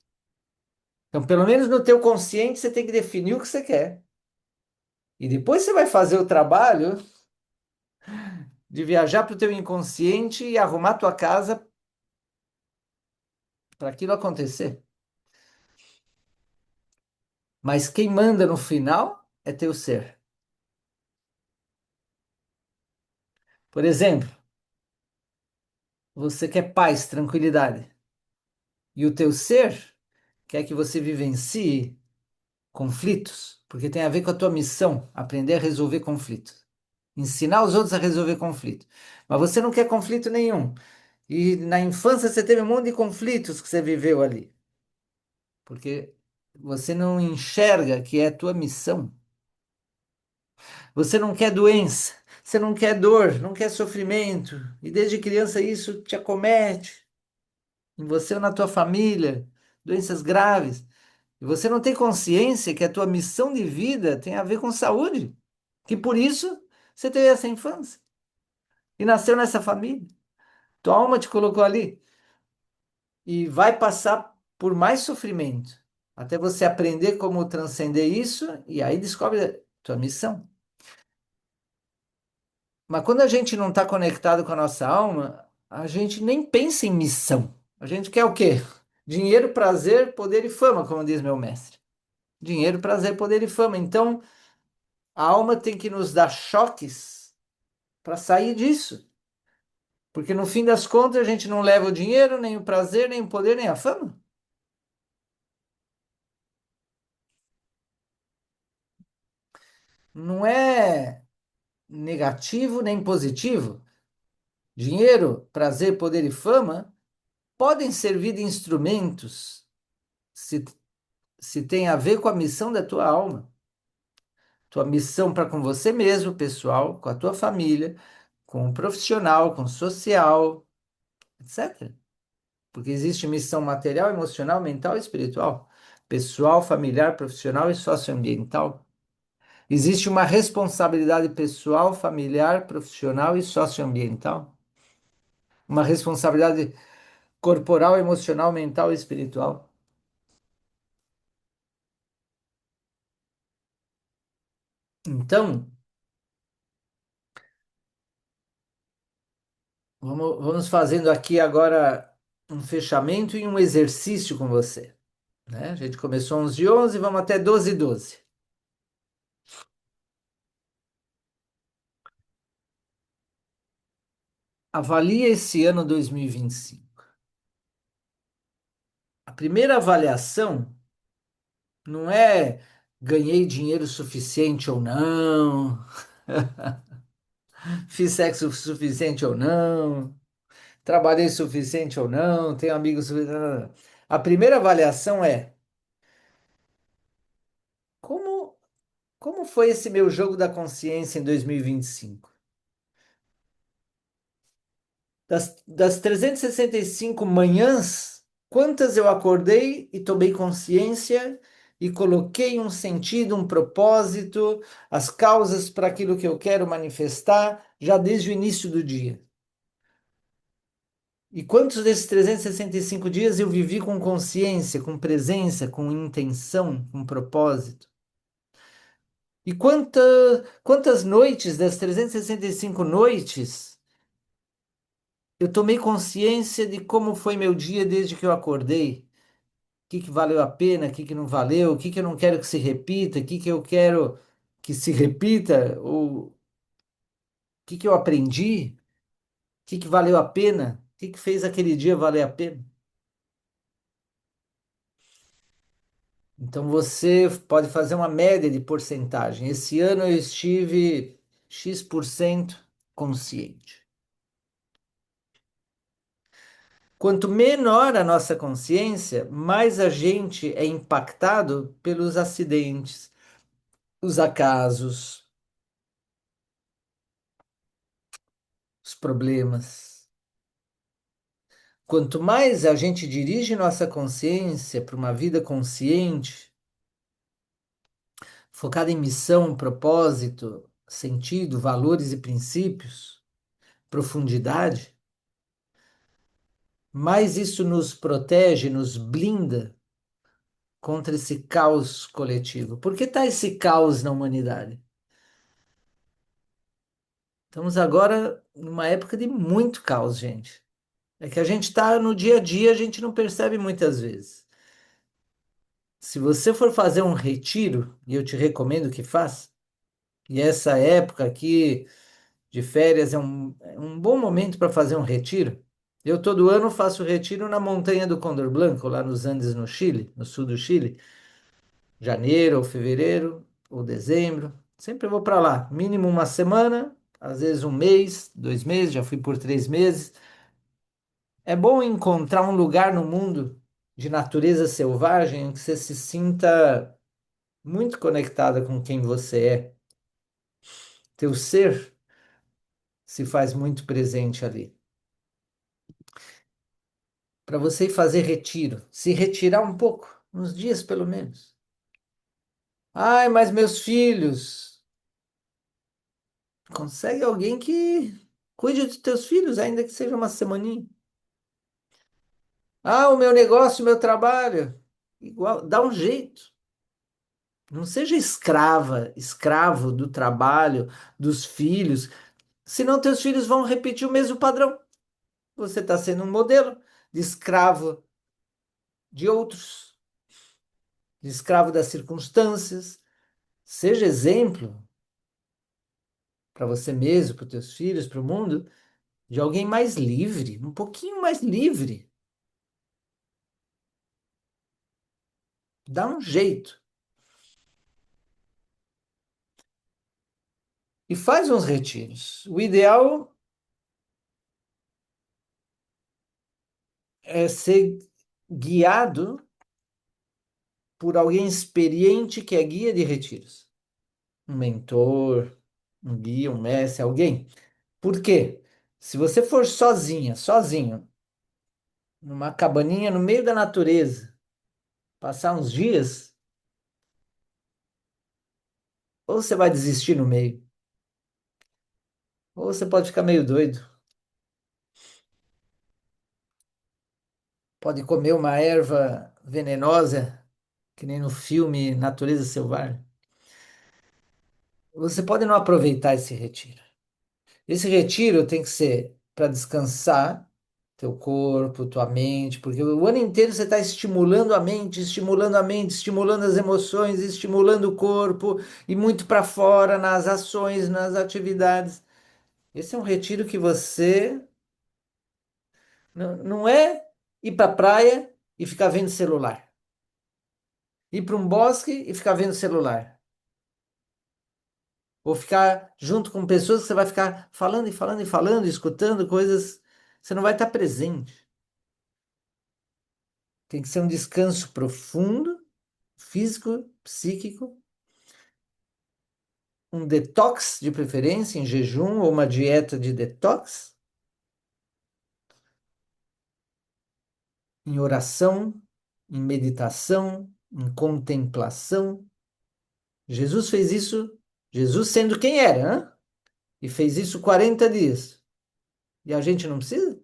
Então, pelo menos no teu consciente, você tem que definir o que você quer. E depois você vai fazer o trabalho de viajar para o teu inconsciente e arrumar tua casa para aquilo acontecer. Mas quem manda no final é teu ser. Por exemplo, você quer paz, tranquilidade. E o teu ser quer que você vivencie conflitos, porque tem a ver com a tua missão, aprender a resolver conflitos. Ensinar os outros a resolver conflito. Mas você não quer conflito nenhum. E na infância você teve um monte de conflitos que você viveu ali. Porque você não enxerga que é a tua missão. Você não quer doença, você não quer dor, não quer sofrimento. E desde criança isso te acomete, em você ou na tua família, doenças graves. E você não tem consciência que a tua missão de vida tem a ver com saúde. Que por isso você teve essa infância e nasceu nessa família. Tua alma te colocou ali e vai passar por mais sofrimento até você aprender como transcender isso e aí descobre a tua missão. Mas quando a gente não está conectado com a nossa alma, a gente nem pensa em missão. A gente quer o quê? Dinheiro, prazer, poder e fama, como diz meu mestre. Dinheiro, prazer, poder e fama. Então, a alma tem que nos dar choques para sair disso. Porque no fim das contas, a gente não leva o dinheiro, nem o prazer, nem o poder, nem a fama. Não é negativo nem positivo. Dinheiro, prazer, poder e fama podem servir de instrumentos se tem a ver com a missão da tua alma. Tua missão para com você mesmo, pessoal, com a tua família, com o profissional, com o social, etc. Porque existe missão material, emocional, mental e espiritual. Pessoal, familiar, profissional e socioambiental. Existe uma responsabilidade pessoal, familiar, profissional e socioambiental. Uma responsabilidade corporal, emocional, mental e espiritual. Então, vamos fazendo aqui agora um fechamento e um exercício com você, né? A gente começou 11 vamos até 12. Avalie esse ano 2025. A primeira avaliação não é ganhei dinheiro suficiente ou não, fiz sexo suficiente ou não. trabalhei suficiente ou não, tenho amigos suficientes. Não, não. A primeira avaliação é como, como foi esse meu jogo da consciência em 2025? Das 365 manhãs, quantas eu acordei e tomei consciência e coloquei um sentido, um propósito, as causas para aquilo que eu quero manifestar já desde o início do dia? E quantos desses 365 dias eu vivi com consciência, com presença, com intenção, com propósito? E quantas noites das 365 noites eu tomei consciência de como foi meu dia desde que eu acordei? O que que valeu a pena, o que que não valeu, o que que eu não quero que se repita, o que que eu quero que se repita, ou o que que eu aprendi, o que que valeu a pena, o que que fez aquele dia valer a pena. Então você pode fazer uma média de porcentagem. Esse ano eu estive X% consciente. Quanto menor a nossa consciência, mais a gente é impactado pelos acidentes, os acasos, os problemas. Quanto mais a gente dirige nossa consciência para uma vida consciente, focada em missão, propósito, sentido, valores e princípios, profundidade, mais isso nos protege, nos blinda contra esse caos coletivo. Por que está esse caos na humanidade? Estamos agora numa época de muito caos, gente. É que a gente está no dia a dia, a gente não percebe muitas vezes. Se você for fazer um retiro, e eu te recomendo que faça, e essa época aqui de férias é um bom momento para fazer um retiro. Eu todo ano faço retiro na montanha do Condor Blanco, lá nos Andes, no Chile, no sul do Chile, janeiro ou fevereiro ou dezembro. Sempre eu vou para lá, mínimo uma semana, às vezes um mês, 2 meses, já fui por 3 meses. É bom encontrar um lugar no mundo de natureza selvagem em que você se sinta muito conectada com quem você é. Teu ser se faz muito presente ali. Para você ir fazer retiro, se retirar um pouco, uns dias pelo menos. Ai, mas meus filhos, consegue alguém que cuide dos teus filhos, ainda que seja uma semaninha. Ah, o meu negócio, o meu trabalho, igual, dá um jeito. Não seja escrava, escravo do trabalho, dos filhos, senão teus filhos vão repetir o mesmo padrão. Você está sendo um modelo de escravo de outros, de escravo das circunstâncias. Seja exemplo para você mesmo, para os teus filhos, para o mundo, de alguém mais livre, um pouquinho mais livre. Dá um jeito. E faz uns retiros. O ideal é ser guiado por alguém experiente que é guia de retiros. Um mentor, um guia, um mestre, alguém. Por quê? Se você for sozinha, sozinho, numa cabaninha no meio da natureza, passar uns dias, ou você vai desistir no meio, ou você pode ficar meio doido, pode comer uma erva venenosa, que nem no filme Natureza Selvagem. Você pode não aproveitar esse retiro. Esse retiro tem que ser para descansar teu corpo, tua mente, porque o ano inteiro você está estimulando a mente, estimulando a mente, estimulando as emoções, estimulando o corpo e muito para fora nas ações, nas atividades. Esse é um retiro que você não é ir para a praia e ficar vendo celular, ir para um bosque e ficar vendo celular, ou ficar junto com pessoas que você vai ficar falando e falando e falando, escutando coisas. você não vai estar presente. Tem que ser um descanso profundo, físico, psíquico, um detox de preferência, em jejum ou uma dieta de detox, em oração, em meditação, em contemplação. Jesus fez isso, Jesus sendo quem era, hã? E fez isso 40 dias. E a gente não precisa?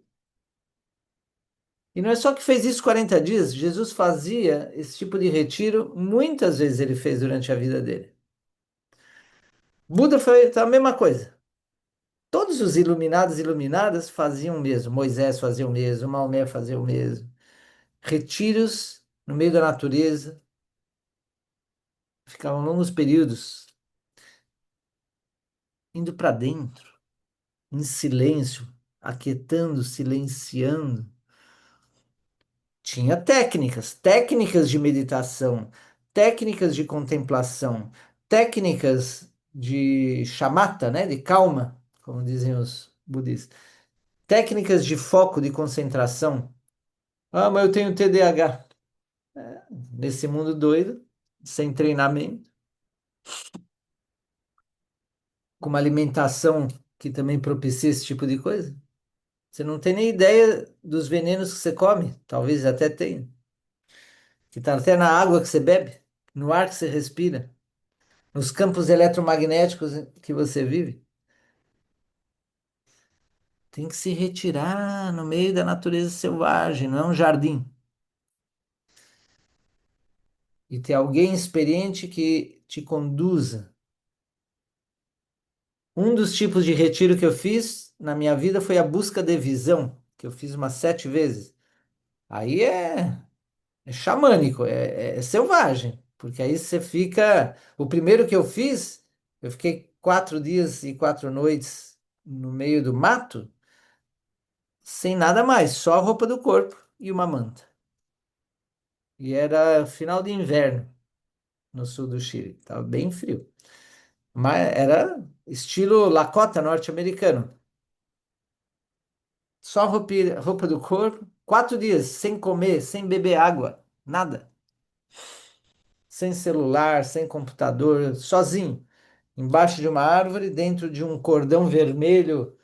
E não é só que fez isso 40 dias, Jesus fazia esse tipo de retiro, muitas vezes ele fez durante a vida dele. Buda foi a mesma coisa. Todos os iluminados e iluminadas faziam o mesmo. Moisés fazia o mesmo, Maomé fazia o mesmo. Retiros no meio da natureza, ficavam longos períodos indo para dentro, em silêncio, aquietando, silenciando. Tinha técnicas, técnicas de meditação, técnicas de contemplação, técnicas de shamatha, né, de calma, como dizem os budistas, técnicas de foco, de concentração. Ah, mas eu tenho TDAH. Nesse mundo doido, sem treinamento, com uma alimentação que também propicia esse tipo de coisa, você não tem nem ideia dos venenos que você come, talvez até tenha, que está até na água que você bebe, no ar que você respira, nos campos eletromagnéticos que você vive. Tem que se retirar no meio da natureza selvagem, não é um jardim. E ter alguém experiente que te conduza. Um dos tipos de retiro que eu fiz na minha vida foi a busca de visão, que eu fiz umas 7 vezes. Aí é xamânico, é selvagem, porque aí você fica. O primeiro que eu fiz, eu fiquei 4 dias e 4 noites no meio do mato, sem nada mais, só a roupa do corpo e uma manta. E era final de inverno no sul do Chile, estava bem frio. Mas era estilo Lakota norte-americano. Só roupa do corpo, 4 dias sem comer, sem beber água, nada. Sem celular, sem computador, sozinho, embaixo de uma árvore, dentro de um cordão vermelho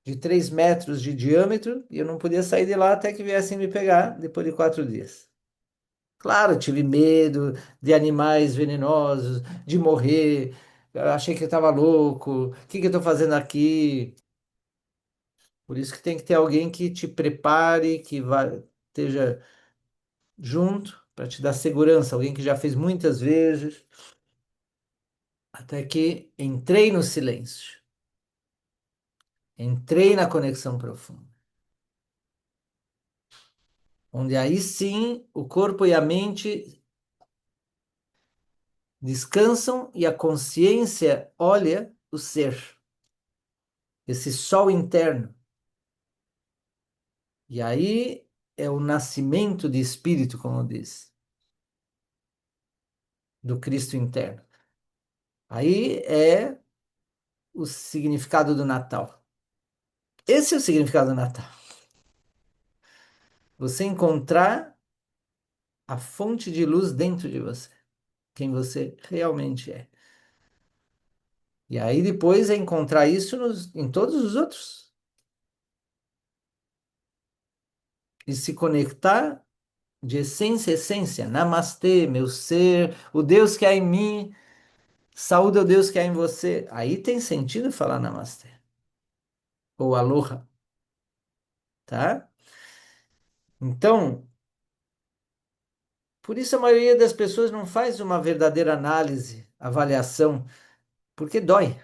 de 3 metros de diâmetro, e eu não podia sair de lá até que viessem me pegar depois de 4 dias. Claro, eu tive medo de animais venenosos, de morrer. Eu achei que eu estava louco. O que que eu estou fazendo aqui? Por isso que tem que ter alguém que te prepare, que esteja junto para te dar segurança, alguém que já fez muitas vezes, até que entrei no silêncio, entrei na conexão profunda, onde aí sim o corpo e a mente descansam e a consciência olha o ser, esse sol interno. E aí é o nascimento de espírito, como diz, do Cristo interno. Aí é o significado do Natal. Esse é o significado do Natal. Você encontrar a fonte de luz dentro de você, quem você realmente é. E aí depois é encontrar isso em todos os outros. E se conectar de essência a essência. Namastê, meu ser, o Deus que há em mim, saúde ao Deus que há em você. Aí tem sentido falar namastê. Ou aloha, tá? Então, por isso a maioria das pessoas não faz uma verdadeira análise, avaliação, porque dói.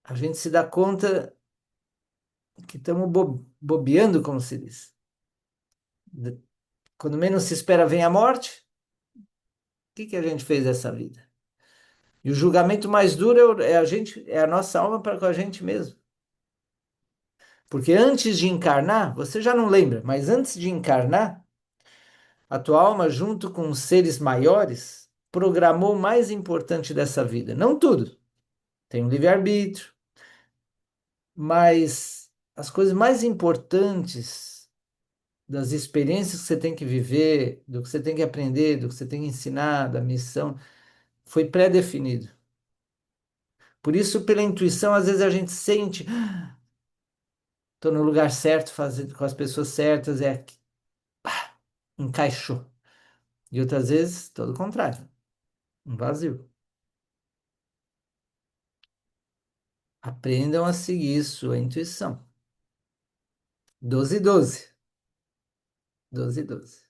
A gente se dá conta que estamos bobeando, como se diz. Quando menos se espera, vem a morte. O que que a gente fez dessa vida? E o julgamento mais duro é a gente, é a nossa alma para com a gente mesmo. Porque antes de encarnar, você já não lembra, mas antes de encarnar, a tua alma, junto com os seres maiores, programou o mais importante dessa vida. Não tudo. Tem um livre-arbítrio, mas as coisas mais importantes das experiências que você tem que viver, do que você tem que aprender, do que você tem que ensinar, da missão, foi pré-definido. Por isso, pela intuição, às vezes a gente sente, estou no lugar certo, fazendo com as pessoas certas, é aqui, encaixou. E outras vezes, todo o contrário, um vazio. Aprendam a seguir sua intuição. 12 12 12.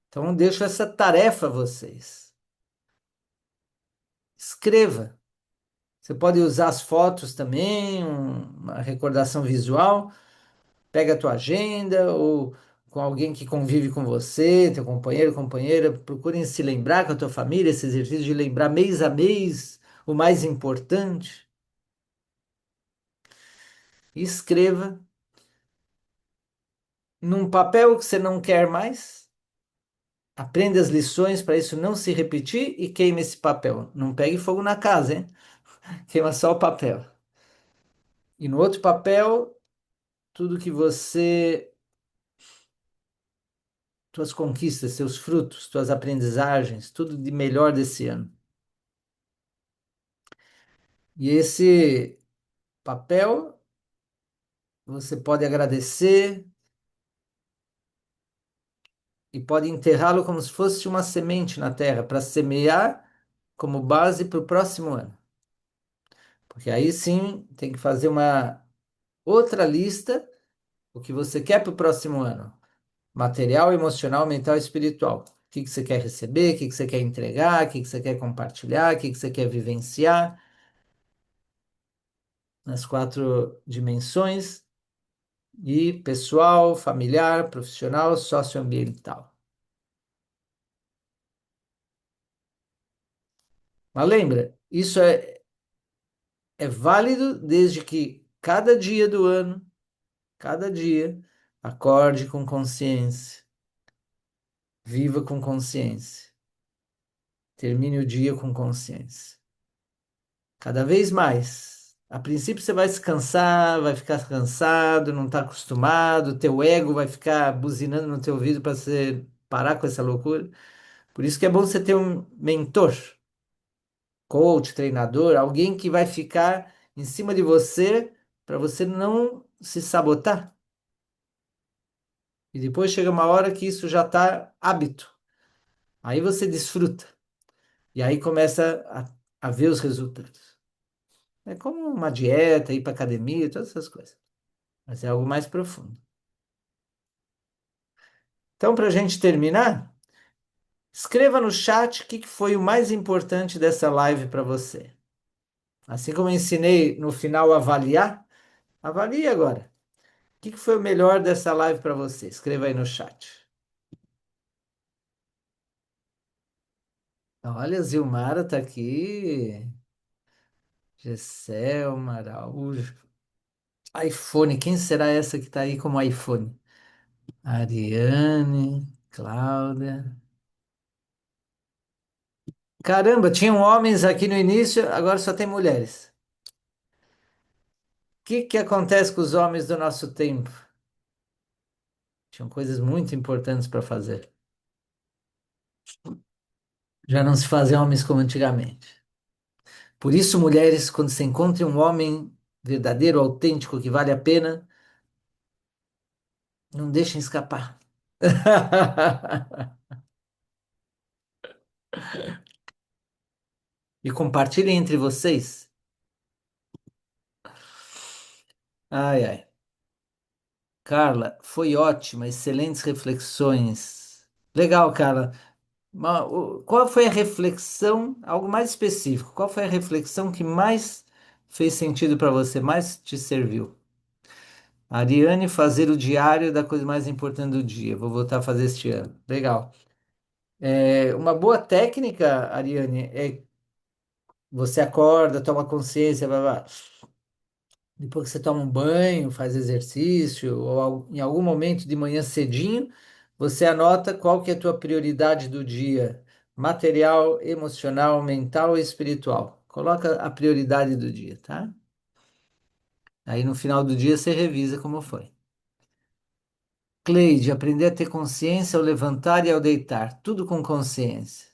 Então, eu deixo essa tarefa a vocês. Escreva. Você pode usar as fotos também, uma recordação visual. Pega a tua agenda ou com alguém que convive com você, teu companheiro, companheira, procurem se lembrar com a tua família, esse exercício de lembrar mês a mês o mais importante. E escreva num papel que você não quer mais. Aprenda as lições para isso não se repetir e queime esse papel. Não pegue fogo na casa, hein? Queima só o papel. E no outro papel, tudo que você, tuas conquistas, seus frutos, tuas aprendizagens, tudo de melhor desse ano. E esse papel você pode agradecer e pode enterrá-lo como se fosse uma semente na terra para semear como base para o próximo ano. Porque aí sim tem que fazer uma outra lista, o que você quer para o próximo ano. Material, emocional, mental e espiritual. O que que você quer receber, o que que você quer entregar, o que que você quer compartilhar, o que que você quer vivenciar nas quatro dimensões e pessoal, familiar, profissional, socioambiental. Mas lembra, isso é válido desde que cada dia do ano, cada dia, acorde com consciência, viva com consciência, termine o dia com consciência. Cada vez mais. A princípio você vai se cansar, vai ficar cansado, não está acostumado, teu ego vai ficar buzinando no teu ouvido para você parar com essa loucura. Por isso que é bom você ter um mentor, coach, treinador, alguém que vai ficar em cima de você para você não se sabotar. E depois chega uma hora que isso já está hábito. Aí você desfruta. E aí começa a ver os resultados. É como uma dieta, ir para academia, todas essas coisas. Mas é algo mais profundo. Então, para a gente terminar, escreva no chat o que que foi o mais importante dessa live para você. Assim como eu ensinei no final a avaliar, avalie agora. O que que foi o melhor dessa live para você? Escreva aí no chat. Olha, a Zilmara tá aqui. Gesselma Araújo. iPhone, quem será essa que tá aí como iPhone? Ariane, Cláudia. Caramba, tinham homens aqui no início, agora só tem mulheres. O que que acontece com os homens do nosso tempo? Tinham coisas muito importantes para fazer. Já não se fazem homens como antigamente. Por isso, mulheres, quando se encontre um homem verdadeiro, autêntico, que vale a pena, não deixem escapar. E compartilhem entre vocês. Ai, ai. Carla, foi ótima, excelentes reflexões. Legal, Carla. Qual foi a reflexão, algo mais específico? Qual foi a reflexão que mais fez sentido para você, mais te serviu? Ariane, fazer o diário da coisa mais importante do dia. Vou voltar a fazer este ano. Legal. Uma boa técnica, Ariane, é você acorda, toma consciência, blá, blá. Depois que você toma um banho, faz exercício, ou em algum momento de manhã cedinho, você anota qual que é a tua prioridade do dia, material, emocional, mental e espiritual. Coloca a prioridade do dia, tá? Aí no final do dia você revisa como foi. Cleide, aprender a ter consciência ao levantar e ao deitar, tudo com consciência.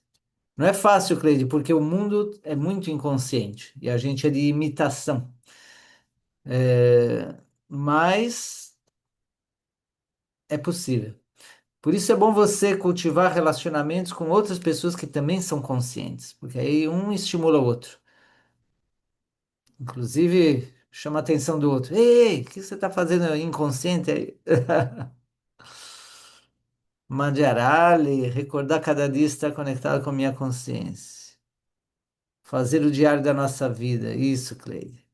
Não é fácil, Cleide, porque o mundo é muito inconsciente e a gente é de imitação. Mas é possível. Por isso é bom você cultivar relacionamentos com outras pessoas que também são conscientes, porque aí um estimula o outro. Inclusive, chama a atenção do outro. Ei, o que você está fazendo inconsciente aí? Mandiarali, recordar cada dia estar conectado com a minha consciência. Fazer o diário da nossa vida. Isso, Cleide.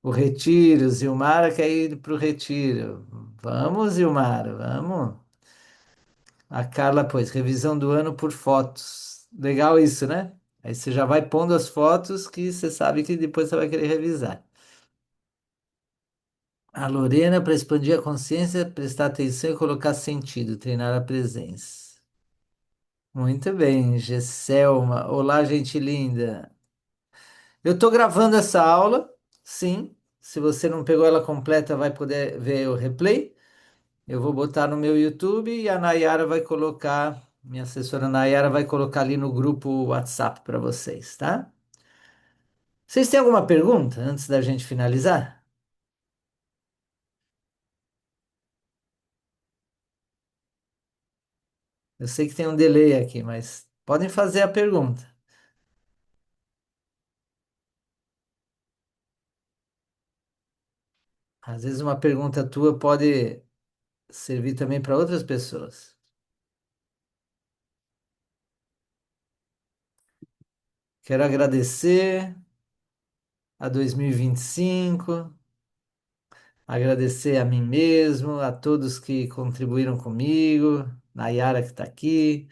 O retiro, Zilmara quer ir para o retiro. Vamos, Zilmara, vamos. A Carla, pois, revisão do ano por fotos. Legal isso, né? Aí você já vai pondo as fotos que você sabe que depois você vai querer revisar. A Lorena, para expandir a consciência, prestar atenção e colocar sentido, treinar a presença. Muito bem, Gesselma. Olá, gente linda. Eu estou gravando essa aula, sim. Se você não pegou ela completa, vai poder ver o replay. Eu vou botar no meu YouTube e a Nayara vai colocar, minha assessora Nayara vai colocar ali no grupo WhatsApp para vocês, tá? Vocês têm alguma pergunta antes da gente finalizar? Eu sei que tem um delay aqui, mas podem fazer a pergunta. Às vezes uma pergunta tua pode servir também para outras pessoas. Quero agradecer a 2025, agradecer a mim mesmo, a todos que contribuíram comigo, Nayara que está aqui,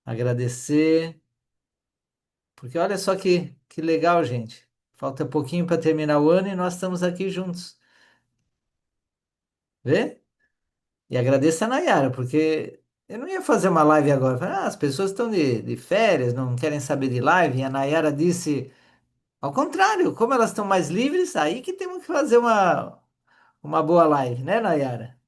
agradecer, porque olha só que legal, gente. Falta pouquinho para terminar o ano e nós estamos aqui juntos. Vê? E agradeço a Nayara, porque eu não ia fazer uma live agora. Falei, as pessoas estão de férias, não querem saber de live. E a Nayara disse, ao contrário, como elas estão mais livres, aí que temos que fazer uma boa live, né, Nayara?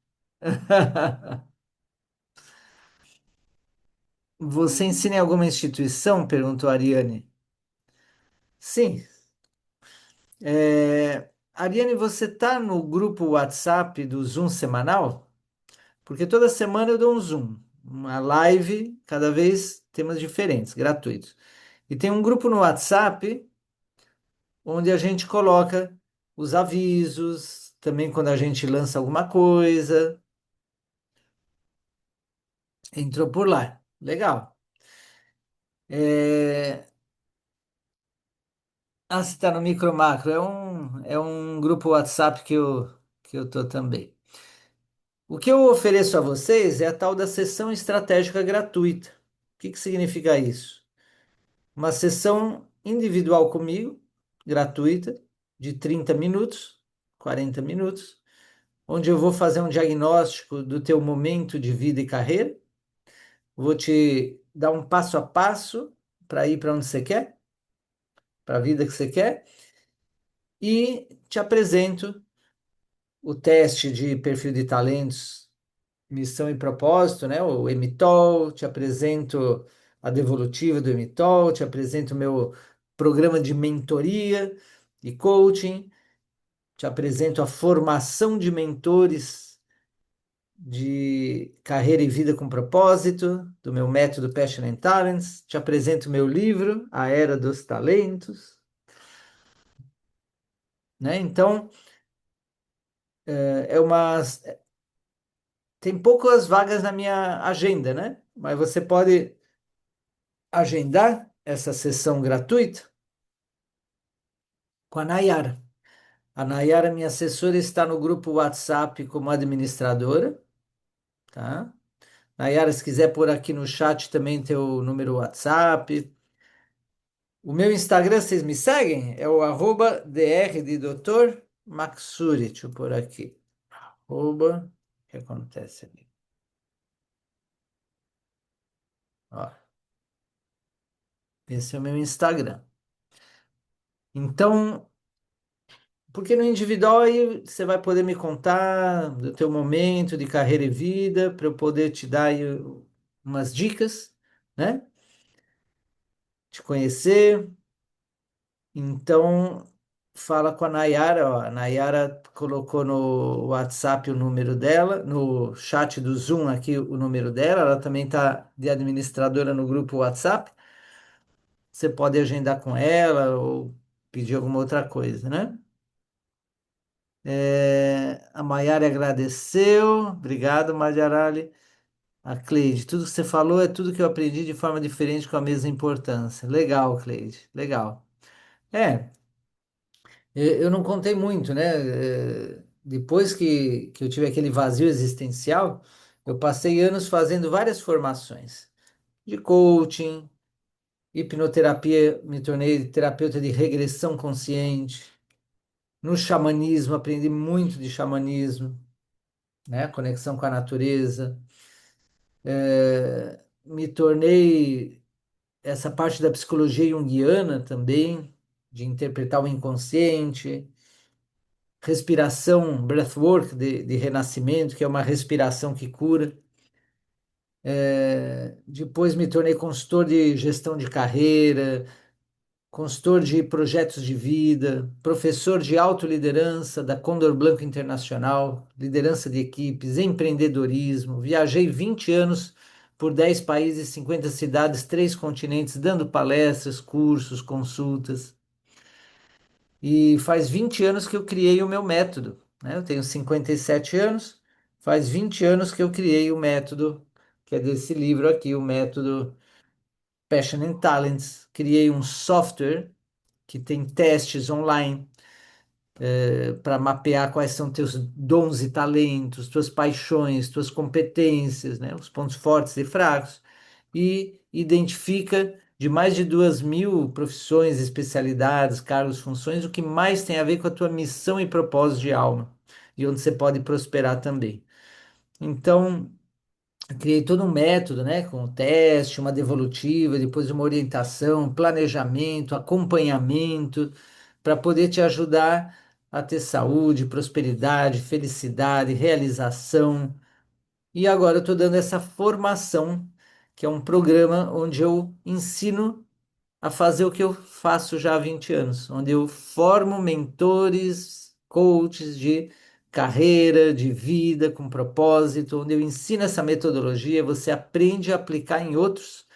Você ensina em alguma instituição? Perguntou a Ariane. Sim. Ariane, você está no grupo WhatsApp do Zoom semanal? Porque toda semana eu dou um Zoom, uma live, cada vez temas diferentes, gratuitos. E tem um grupo no WhatsApp onde a gente coloca os avisos, também quando a gente lança alguma coisa. Entrou por lá. Legal. É... Ah, você está no Micro Macro. É um grupo WhatsApp que eu tô também. O que eu ofereço a vocês é a tal da sessão estratégica gratuita. O que que significa isso? Uma sessão individual comigo, gratuita, de 30 minutos, 40 minutos, onde eu vou fazer um diagnóstico do teu momento de vida e carreira, vou te dar um passo a passo para ir para onde você quer, para a vida que você quer, e te apresento o teste de perfil de talentos, missão e propósito, né? O MTOL, te apresento a devolutiva do MTOL, te apresento o meu programa de mentoria e coaching, te apresento a formação de mentores de carreira e vida com propósito, do meu método Passion and Talents, te apresento o meu livro, A Era dos Talentos, né? Então, é uma tem poucas vagas na minha agenda, né? Mas você pode agendar essa sessão gratuita com a Nayara. A Nayara, minha assessora, está no grupo WhatsApp como administradora, tá? Nayara, se quiser pôr aqui no chat também teu número WhatsApp. O meu Instagram, vocês me seguem? É o arroba dr de Dr. Maxuri. Deixa eu pôr aqui. Arroba. O que acontece ali? Ó, esse é o meu Instagram. Então, Porque no individual aí você vai poder me contar do teu momento de carreira e vida, para eu poder te dar aí umas dicas, né? Te conhecer. Então, fala com a Nayara, ó. A Nayara colocou no WhatsApp o número dela, no chat do Zoom aqui o número dela. Ela também está de administradora no grupo WhatsApp. Você pode agendar com ela ou pedir alguma outra coisa, né? A Maiara agradeceu. Obrigado, Madiarali. A Cleide, tudo que você falou é tudo que eu aprendi de forma diferente com a mesma importância. Legal, Cleide, legal. É, eu não contei muito, né? Depois que eu tive aquele vazio existencial, eu passei anos fazendo várias formações de coaching, hipnoterapia, me tornei terapeuta de regressão consciente. No xamanismo, aprendi muito de xamanismo, né? Conexão com a natureza. Me tornei essa parte da psicologia junguiana também, de interpretar o inconsciente, respiração, breathwork de renascimento, que é uma respiração que cura. Depois me tornei consultor de gestão de carreira, consultor de projetos de vida, professor de autoliderança da Condor Blanco Internacional, liderança de equipes, empreendedorismo. Viajei 20 anos por 10 países, 50 cidades, 3 continentes, dando palestras, cursos, consultas. E faz 20 anos que eu criei o meu método, né? Eu tenho 57 anos, faz 20 anos que eu criei o método, que é desse livro aqui, o método Passion and Talents. Criei um software que tem testes online para mapear quais são teus dons e talentos, tuas paixões, tuas competências, né? Os pontos fortes e fracos, e identifica de mais de 2.000 profissões, especialidades, cargos, funções, o que mais tem a ver com a tua missão e propósito de alma, e onde você pode prosperar também. Então, eu criei todo um método, né, com o teste, uma devolutiva, depois uma orientação, planejamento, acompanhamento, para poder te ajudar a ter saúde, prosperidade, felicidade, realização. E agora eu estou dando essa formação, que é um programa onde eu ensino a fazer o que eu faço já há 20 anos, onde eu formo mentores, coaches de carreira, de vida, com propósito, onde eu ensino essa metodologia, você aprende a aplicar em outros,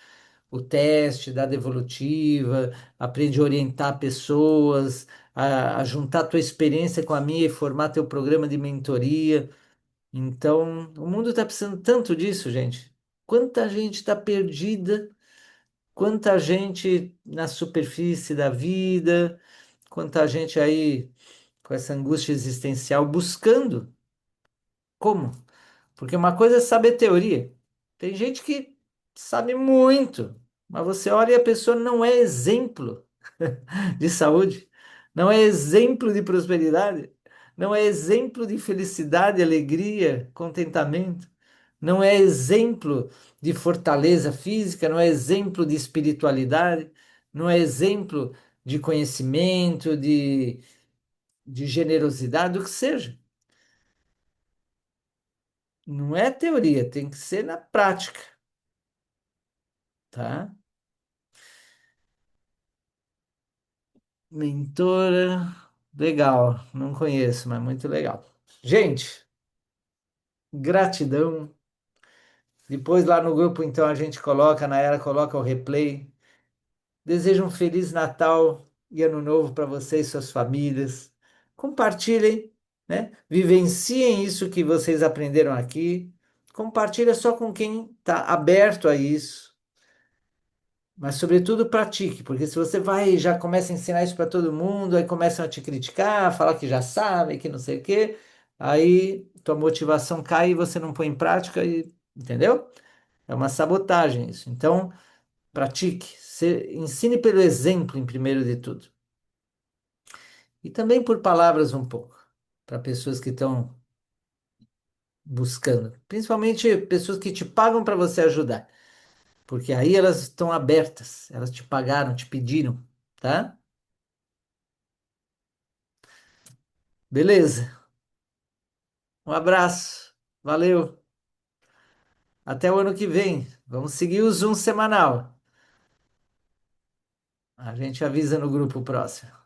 o teste da devolutiva, aprende a orientar pessoas, a juntar tua experiência com a minha e formar teu programa de mentoria. Então, o mundo está precisando tanto disso, gente. Quanta gente está perdida, quanta gente na superfície da vida, quanta gente aí com essa angústia existencial buscando como. Porque uma coisa é saber teoria. Tem gente que sabe muito, mas você olha e a pessoa não é exemplo de saúde, não é exemplo de prosperidade, não é exemplo de felicidade, alegria, contentamento, não é exemplo de fortaleza física, não é exemplo de espiritualidade, não é exemplo de conhecimento, de generosidade, o que seja. Não é teoria, tem que ser na prática, tá? Mentora, legal, não conheço, mas muito legal. Gente, gratidão. Depois lá no grupo, então, a gente coloca, na era coloca o replay. Desejo um feliz Natal e Ano Novo para vocês e suas famílias. Compartilhem, né? Vivenciem isso que vocês aprenderam aqui. Compartilha só com quem está aberto a isso. Mas, sobretudo, pratique, porque se você vai e já começa a ensinar isso para todo mundo, aí começam a te criticar, falar que já sabe, que não sei o quê, aí tua motivação cai e você não põe em prática, entendeu? É uma sabotagem isso. Então, pratique, ensine pelo exemplo, em primeiro de tudo. E também por palavras um pouco, para pessoas que estão buscando, principalmente pessoas que te pagam para você ajudar, porque aí elas estão abertas, elas te pagaram, te pediram, tá? Beleza. Um abraço. Valeu. Até o ano que vem. Vamos seguir o Zoom semanal. A gente avisa no grupo próximo.